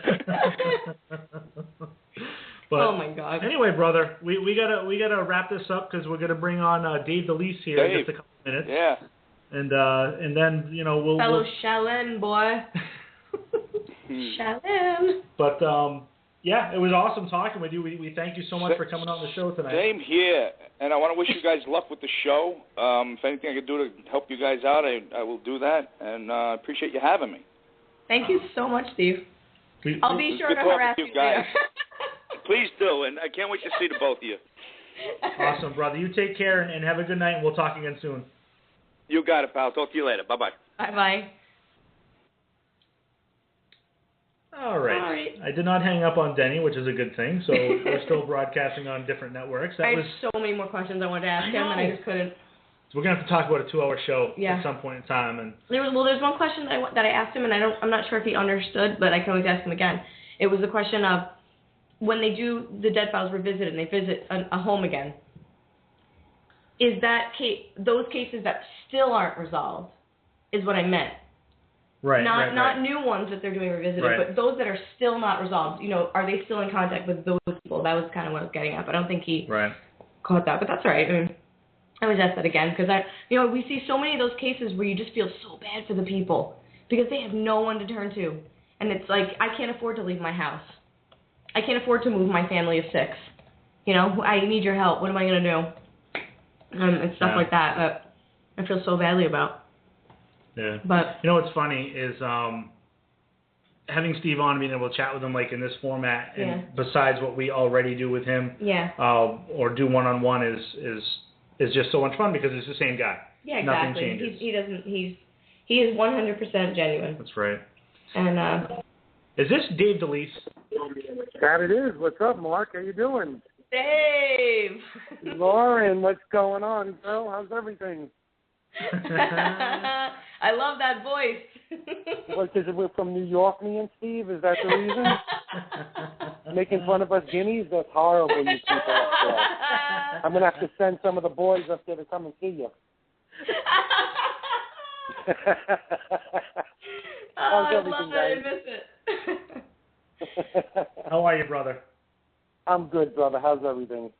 But oh my God! Anyway, brother, we gotta wrap this up because we're gonna bring on Dave DeLeese here in just a couple minutes. Yeah. And then we'll fellow Shellen boy. Shellen. But yeah, it was awesome talking with you. We thank you so much for coming on the show tonight. Same here, and I want to wish you guys luck with the show. If anything I can do to help you guys out, I will do that, and I appreciate you having me. Thank you so much, Steve. I'll be sure to harass you guys. Please do, and I can't wait to see the both of you. Awesome, brother. You take care and have a good night, and we'll talk again soon. You got it, pal. Talk to you later. Bye-bye. Bye-bye. All right. I did not hang up on Denny, which is a good thing. So we're still broadcasting on different networks. I had so many more questions I wanted to ask him, and I just couldn't. So we're gonna have to talk about a 2-hour show at some point in time. And there's one question that I asked him, and I'm not sure if he understood, but I can always ask him again. It was the question of when they do the Dead Files Revisited and they visit a home again. is that those cases that still aren't resolved is what I meant. Right. Not new ones that they're doing revisited, but those that are still not resolved. Are they still in contact with those people? That was kind of what I was getting at, but I don't think he caught that. But that's all right. I mean, I would ask that again because we see so many of those cases where you just feel so bad for the people because they have no one to turn to, and it's like I can't afford to leave my house. I can't afford to move my family of 6. I need your help. What am I gonna do? And stuff like that I feel so badly about. Yeah. But what's funny is having Steve on, being able to chat with him like in this format, and besides what we already do with him, or do one-on-one is just so much fun because it's the same guy. Yeah, exactly. Nothing changes. He is 100% genuine. That's right. And is this Dave DeLeese? That it is. What's up, Marc? How you doing? Dave. Lauren, what's going on, girl? How's everything? I love that voice. What, because we're from New York, me and Steve? Is that the reason? Making fun of us guineas? That's horrible, you people up there. I'm going to have to send some of the boys up there to come and see you. How's everything, guys? I miss it. How are you, brother? I'm good, brother. How's everything?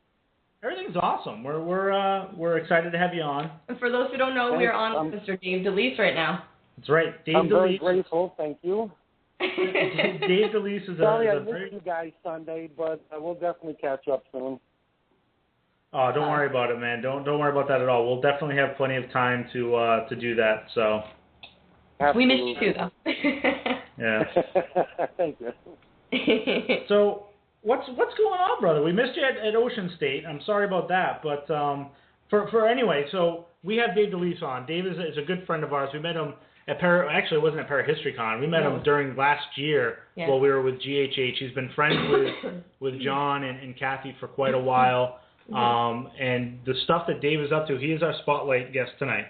Everything's awesome. We're excited to have you on. And for those who don't know, we're on with Mr. Dave DeLeese right now. That's right, Dave I'm DeLeese. very grateful. Thank you. Dave DeLeese is Sorry, I missed you guys Sunday, but we'll definitely catch up soon. Oh, don't worry about it, man. Don't worry about that at all. We'll definitely have plenty of time to do that. So. Absolutely. We missed you too, though. Yeah. Thank you. So, what's going on, brother? We missed you at Ocean State. I'm sorry about that, but for anyway, so we have Dave DeLeese on. Dave is a good friend of ours. We met him at actually it wasn't at Parahistorycon. We met him during last year while we were with GHH. He's been friends with John and Kathy for quite a while. And the stuff that Dave is up to, he is our spotlight guest tonight.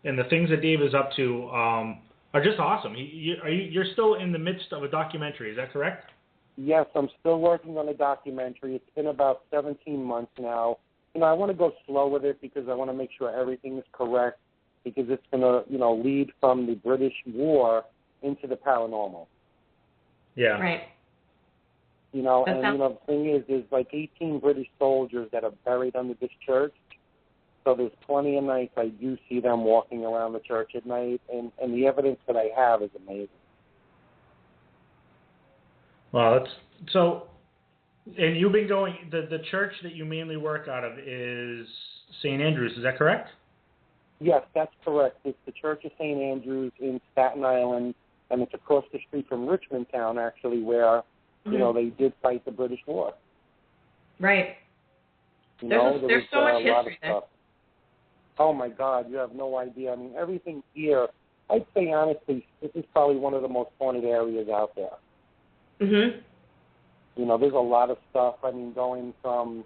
And the things that Dave is up to are just awesome. You're still in the midst of a documentary, is that correct? Yes, I'm still working on a documentary. It's been about 17 months now. I want to go slow with it because I want to make sure everything is correct because it's going to, lead from the British War into the paranormal. Yeah. Right. The thing is like 18 British soldiers that are buried under this church. So there's plenty of nights I do see them walking around the church at night, and the evidence that I have is amazing. Well, and you've been going, the church that you mainly work out of is St. Andrews, is that correct? Yes, that's correct. It's the Church of St. Andrews in Staten Island, and it's across the street from Richmond Town, actually, where, they did fight the British War. Right. There's so much history there. Oh, my God, you have no idea. I mean, everything here, I'd say honestly, this is probably one of the most haunted areas out there. Mm-hmm. There's a lot of stuff. I mean, going from,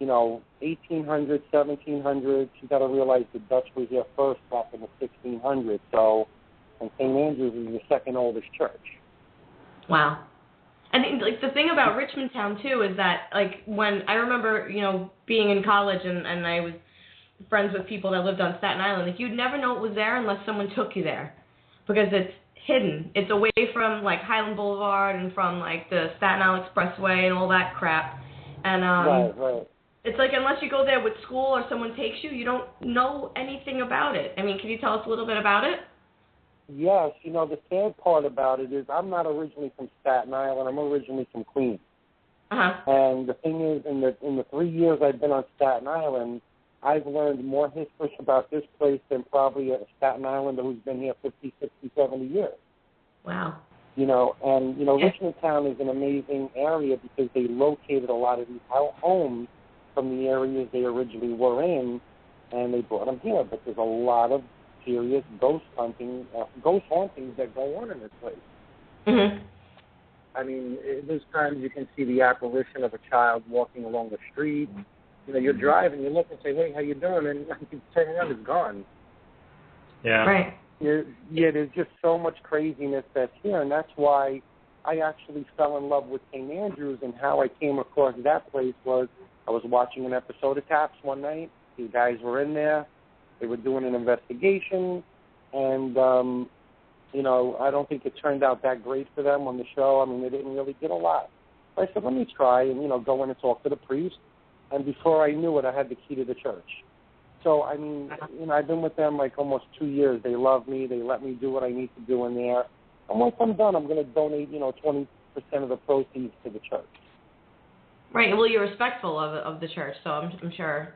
1800s, 1700s, you got to realize the Dutch was here first back in the 1600s. So, and St. Andrews is the second oldest church. Wow. And the thing about Richmond Town too is that when I remember being in college and I was friends with people that lived on Staten Island, you'd never know it was there unless someone took you there because it's hidden. It's away from Highland Boulevard and from the Staten Island Expressway and all that crap. And right. It's unless you go there with school or someone takes you, you don't know anything about it. I mean, can you tell us a little bit about it? Yes, the sad part about it is I'm not originally from Staten Island. I'm originally from Queens. Uh-huh. And the thing is, in the 3 years I've been on Staten Island, I've learned more history about this place than probably a Staten Islander who's been here 50, 60, 70 years. Wow. Richmond Town is an amazing area because they located a lot of these homes from the areas they originally were in, and they brought them here. But there's a lot of serious ghost hauntings that go on in this place. Mm-hmm. I mean, there's times you can see the apparition of a child walking along the street. You're driving, you look and say, hey, how you doing? And you turn around, it's gone. Yeah. Right. Yeah, there's just so much craziness that's here, and that's why I actually fell in love with St. Andrews, and how I came across that place was I was watching an episode of Taps one night, The guys were in there. They were doing an investigation, and, I don't think it turned out that great for them on the show. I mean, they didn't really get a lot. So I said, let me try and, go in and talk to the priest. And before I knew it, I had the key to the church. So, I mean, I've been with them like almost 2 years. They love me. They let me do what I need to do in there. And once I'm done, I'm going to donate, 20% of the proceeds to the church. Right. Well, you're respectful of the church, so I'm sure,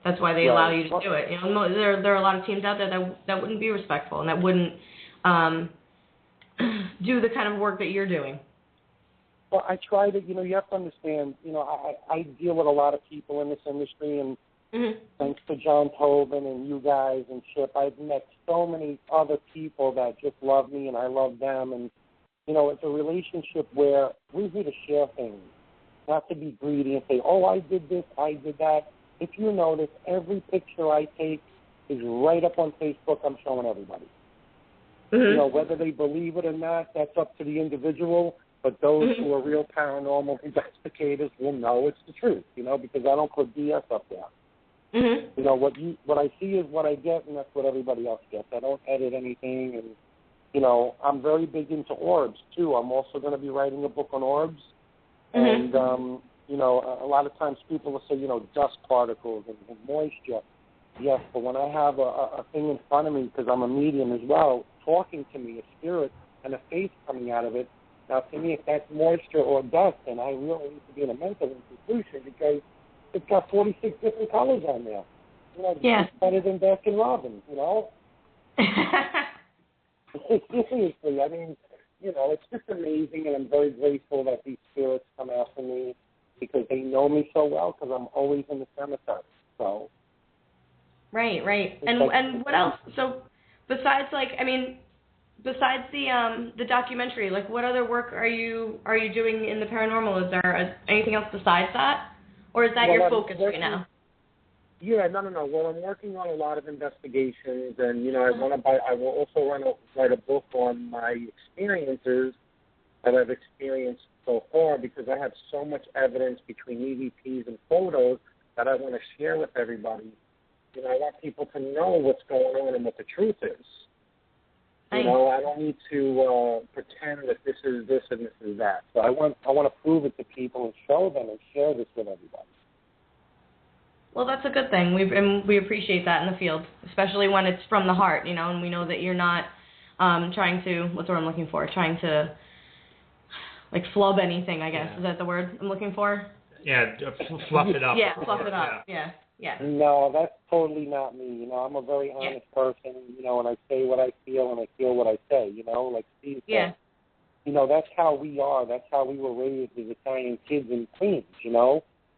that's why they allow you to do it. There are a lot of teams out there that wouldn't be respectful and that wouldn't do the kind of work that you're doing. Well, I try to, you have to understand, I deal with a lot of people in this industry, and thanks to John Tobin and you guys and Chip, I've met so many other people that just love me and I love them. And, it's a relationship where we're here to share things, not to be greedy and say, oh, I did this, I did that. If you notice, every picture I take is right up on Facebook. I'm showing everybody. Whether they believe it or not, that's up to the individual. But those who are real paranormal investigators will know it's the truth, because I don't put BS up there. What I see is what I get, and that's what everybody else gets. I don't edit anything, and, I'm very big into orbs, too. I'm also going to be writing a book on orbs. And, a lot of times people will say, dust particles and moisture. Yes, but when I have a thing in front of me, because I'm a medium as well, talking to me, a spirit and a face coming out of it, now to me, if that's moisture or dust, then I really need to be in a mental institution because it's got 46 different colors on there. It's better than Baskin Robbins, Seriously, I mean, it's just amazing, and I'm very grateful that these spirits come after me because they know me so well because I'm always in the cemetery. So. Right. And what else? So besides the documentary, like what other work are you doing in the paranormal? Is there anything else besides that, or is that your focus right now? Yeah, no. Well, I'm working on a lot of investigations, and I will also write a book on my experiences that I've experienced so far because I have so much evidence between EVPs and photos that I want to share with everybody. I want people to know what's going on and what the truth is. I don't need to pretend that this is this and this is that. So I want to prove it to people and show them and share this with everybody. Well, that's a good thing. We appreciate that in the field, especially when it's from the heart, and we know that you're not trying to, what's the word I'm looking for, trying to, like, flub anything, I guess. Yeah. Is that the word I'm looking for? Yeah, fluff it up. Yeah, fluff it up. Yeah. No, that's totally not me. I'm a very honest person, and I say what I feel and I feel what I say, like Steve said. That's how we are. That's how we were raised as Italian kids in Queens,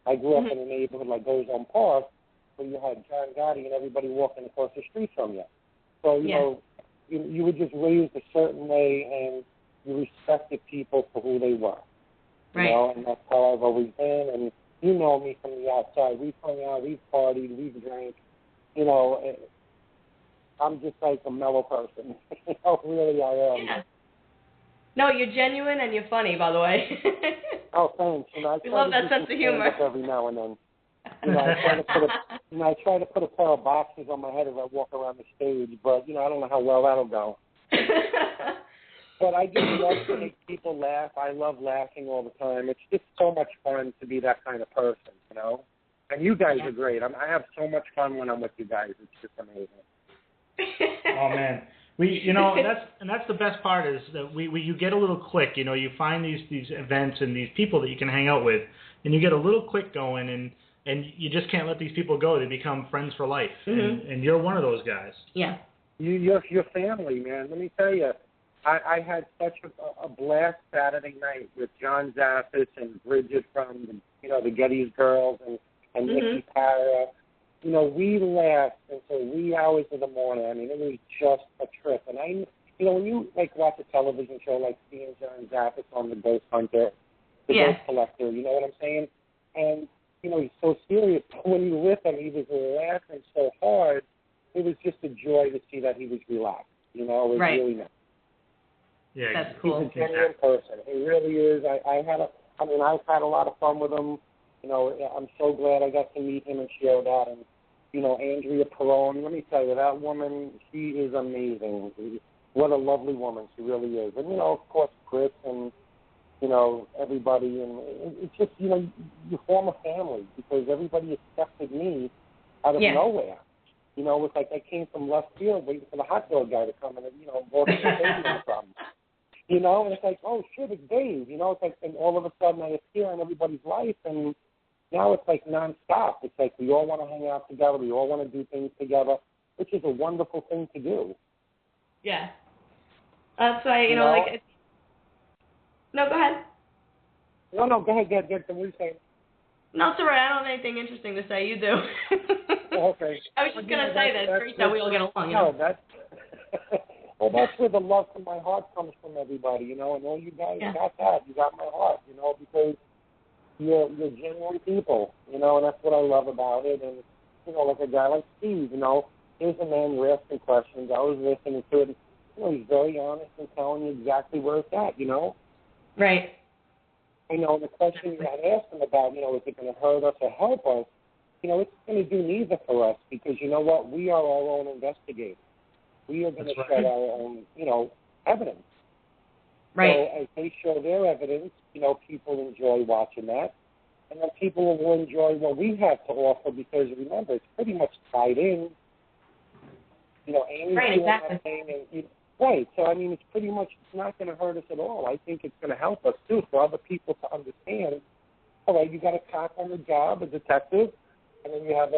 I grew up in a neighborhood like Ozone Park where you had John Gotti and everybody walking across the street from you. So, you were just raised a certain way and you respected people for who they were. Right. And that's how I've always been. And you know me from the outside. We've hung out, we've partied, we've drank. I'm just like a mellow person. Really I am. Yeah. No, you're genuine and you're funny, by the way. Oh, thanks. We love that sense of humor. Every now and then. I try to put a pair of boxes on my head as I walk around the stage, but I don't know how well that'll go. But I just love to make people laugh. I love laughing all the time. It's just so much fun to be that kind of person, And you guys are great. I have so much fun when I'm with you guys. It's just amazing. Oh man. That's the best part is that you get a little click. You find these events and these people that you can hang out with, and you get a little click going, and you just can't let these people go. They become friends for life, and you're one of those guys. Yeah. You're family, man. Let me tell you, I had such a blast Saturday night with John Zaffis and Bridget from the Getty's Girls and Nikki Para. We laughed until wee hours in the morning. I mean, it was just a trip. And when you watch a television show like seeing John Zaffis on The Ghost Hunter, The Ghost Collector, you know what I'm saying? And he's so serious. When you with him, he was laughing so hard. It was just a joy to see that he was relaxed. It was really nice. Yeah, that's cool. He's a genuine person. He really is. I've had a lot of fun with him. You know, I'm so glad I got to meet him and share that. And, you know, Andrea Perone, let me tell you, that woman, she is amazing. What a lovely woman she really is. And, you know, of course, Chris and, you know, everybody. And it's just, you know, you form a family because everybody accepted me out of nowhere. You know, it's like I came from left field waiting for the hot dog guy to come in and, you know, walk in the baby or something. You know, and it's like, oh, shit, it's Dave. You know, it's like, and all of a sudden I appear in everybody's life, and now it's like nonstop. It's like we all want to hang out together. We all want to do things together, which is a wonderful thing to do. Yeah. That's why, you know, like, no, go ahead. No, go ahead, get what are you saying? No, it's all right. I don't have anything interesting to say. You do. Oh, okay. I was just going to say that. It's great that we all get along. You know? No, that's... Well, that's where the love from my heart comes from, everybody, you know, and all you guys got that. You got my heart, you know, because you're genuine people, you know, and that's what I love about it. And, you know, like a guy like Steve, you know, here's a man, you're asking questions. I was listening to it. You know, he's very honest and telling you exactly where it's at, you know. Right. You know, the question you had asked him about, you know, is it going to hurt us or help us? You know, it's going to do neither for us because, you know what, we are our own investigators. We are going to shed our own, you know, evidence. Right. So as they show their evidence, you know, people enjoy watching that. And then people will enjoy what we have to offer because, remember, it's pretty much tied in. You know, Amy's doing that thing. And, right. So, I mean, it's pretty much not going to hurt us at all. I think it's going to help us, too, for other people to understand, all right, you got a cop on the job, a detective, and then you have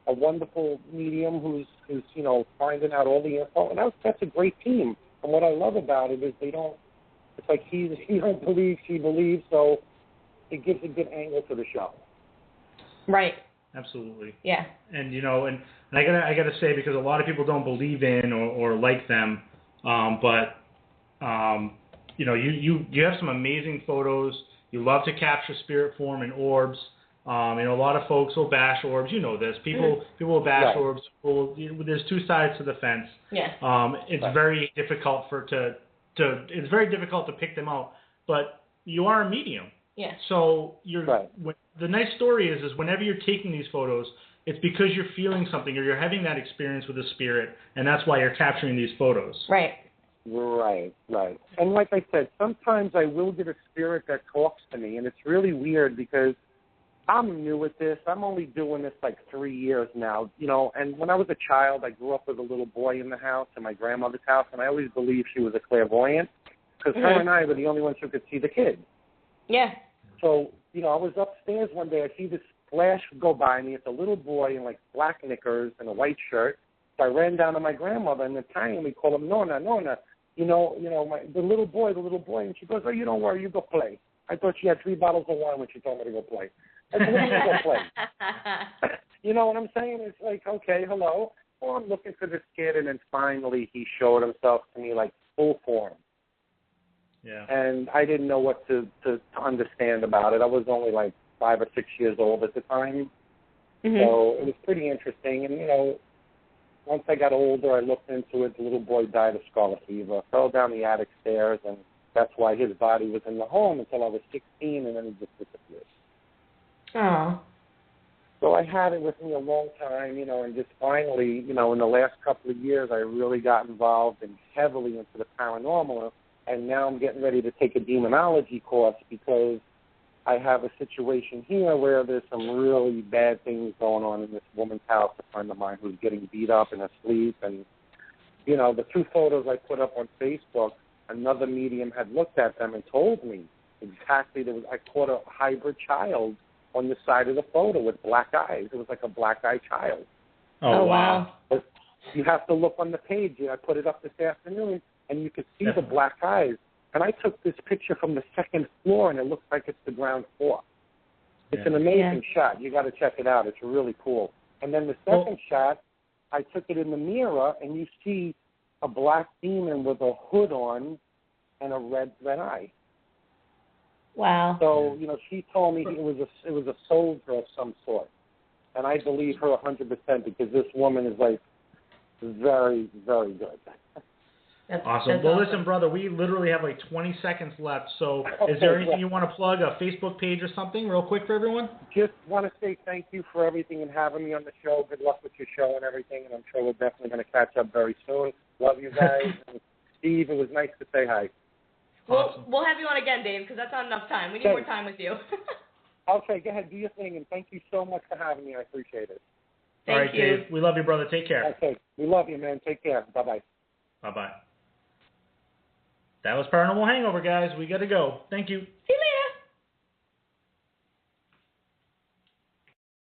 a wonderful medium who's you know, finding out all the info. And that's a great team. And what I love about it is it's like he don't believe, she believes, so it gives a good angle to the show. Right. Absolutely. Yeah. And, you know, and I gotta say, because a lot of people don't believe in or like them, but, you know, you have some amazing photos. You love to capture spirit form and orbs. You know, a lot of folks will bash orbs. You know this. People will bash orbs. There's two sides to the fence. Yeah. It's very difficult it's very difficult to pick them out. But you are a medium. Yeah. So the nice story is whenever you're taking these photos, it's because you're feeling something or you're having that experience with a spirit, and that's why you're capturing these photos. Right. Right. And like I said, sometimes I will get a spirit that talks to me, and it's really weird because I'm new at this. I'm only doing this like 3 years now, you know, and when I was a child, I grew up with a little boy in the house, in my grandmother's house, and I always believed she was a clairvoyant because her and I were the only ones who could see the kid. Yeah. So, you know, I was upstairs one day. I see this flash go by me. It's a little boy in like black knickers and a white shirt. So I ran down to my grandmother, and Italian, we call him Nonna. You know, the little boy, and she goes, oh, you don't worry, you go play. I thought she had 3 bottles of wine when she told me to go play. I said, what do you go play? You know what I'm saying? It's like, okay, hello. Well, I'm looking for this kid, and then finally he showed himself to me like full form. Yeah. And I didn't know what to understand about it. I was only like 5 or 6 years old at the time. Mm-hmm. So it was pretty interesting. And, you know, once I got older, I looked into it. The little boy died of scarlet fever, fell down the attic stairs, and that's why his body was in the home until I was 16, and then he just disappeared. Oh. So I had it with me a long time, you know, and just finally, you know, in the last couple of years, I really got involved and heavily into the paranormal, and now I'm getting ready to take a demonology course because I have a situation here where there's some really bad things going on in this woman's house, a friend of mine who's getting beat up in her sleep. And, you know, the 2 photos I put up on Facebook, another medium had looked at them and told me exactly I caught a hybrid child on the side of the photo with black eyes. It was like a black-eyed child. Oh, wow. But you have to look on the page. I put it up this afternoon, and you could see the black eyes. And I took this picture from the 2nd floor, and it looks like it's the ground floor. It's an amazing shot. You got to check it out. It's really cool. And then the second shot, I took it in the mirror, and you see a black demon with a hood on and a red eye. Wow. So, you know, she told me it was a soldier of some sort. And I believe her 100% because this woman is, like, very, very good. Awesome. Well, listen, brother, we literally have like 20 seconds left. So is there anything you want to plug, a Facebook page or something real quick for everyone? Just want to say thank you for everything and having me on the show. Good luck with your show and everything, and I'm sure we're definitely going to catch up very soon. Love you guys. And Steve, it was nice to say hi. Awesome. We'll have you on again, Dave, because that's not enough time. We need more time with you. Okay, go ahead, do your thing, and thank you so much for having me. I appreciate it. All right, Dave. We love you, brother. Take care. Okay, we love you, man. Take care. Bye-bye. Bye-bye. That was Paranormal Hangover, guys. We got to go. Thank you.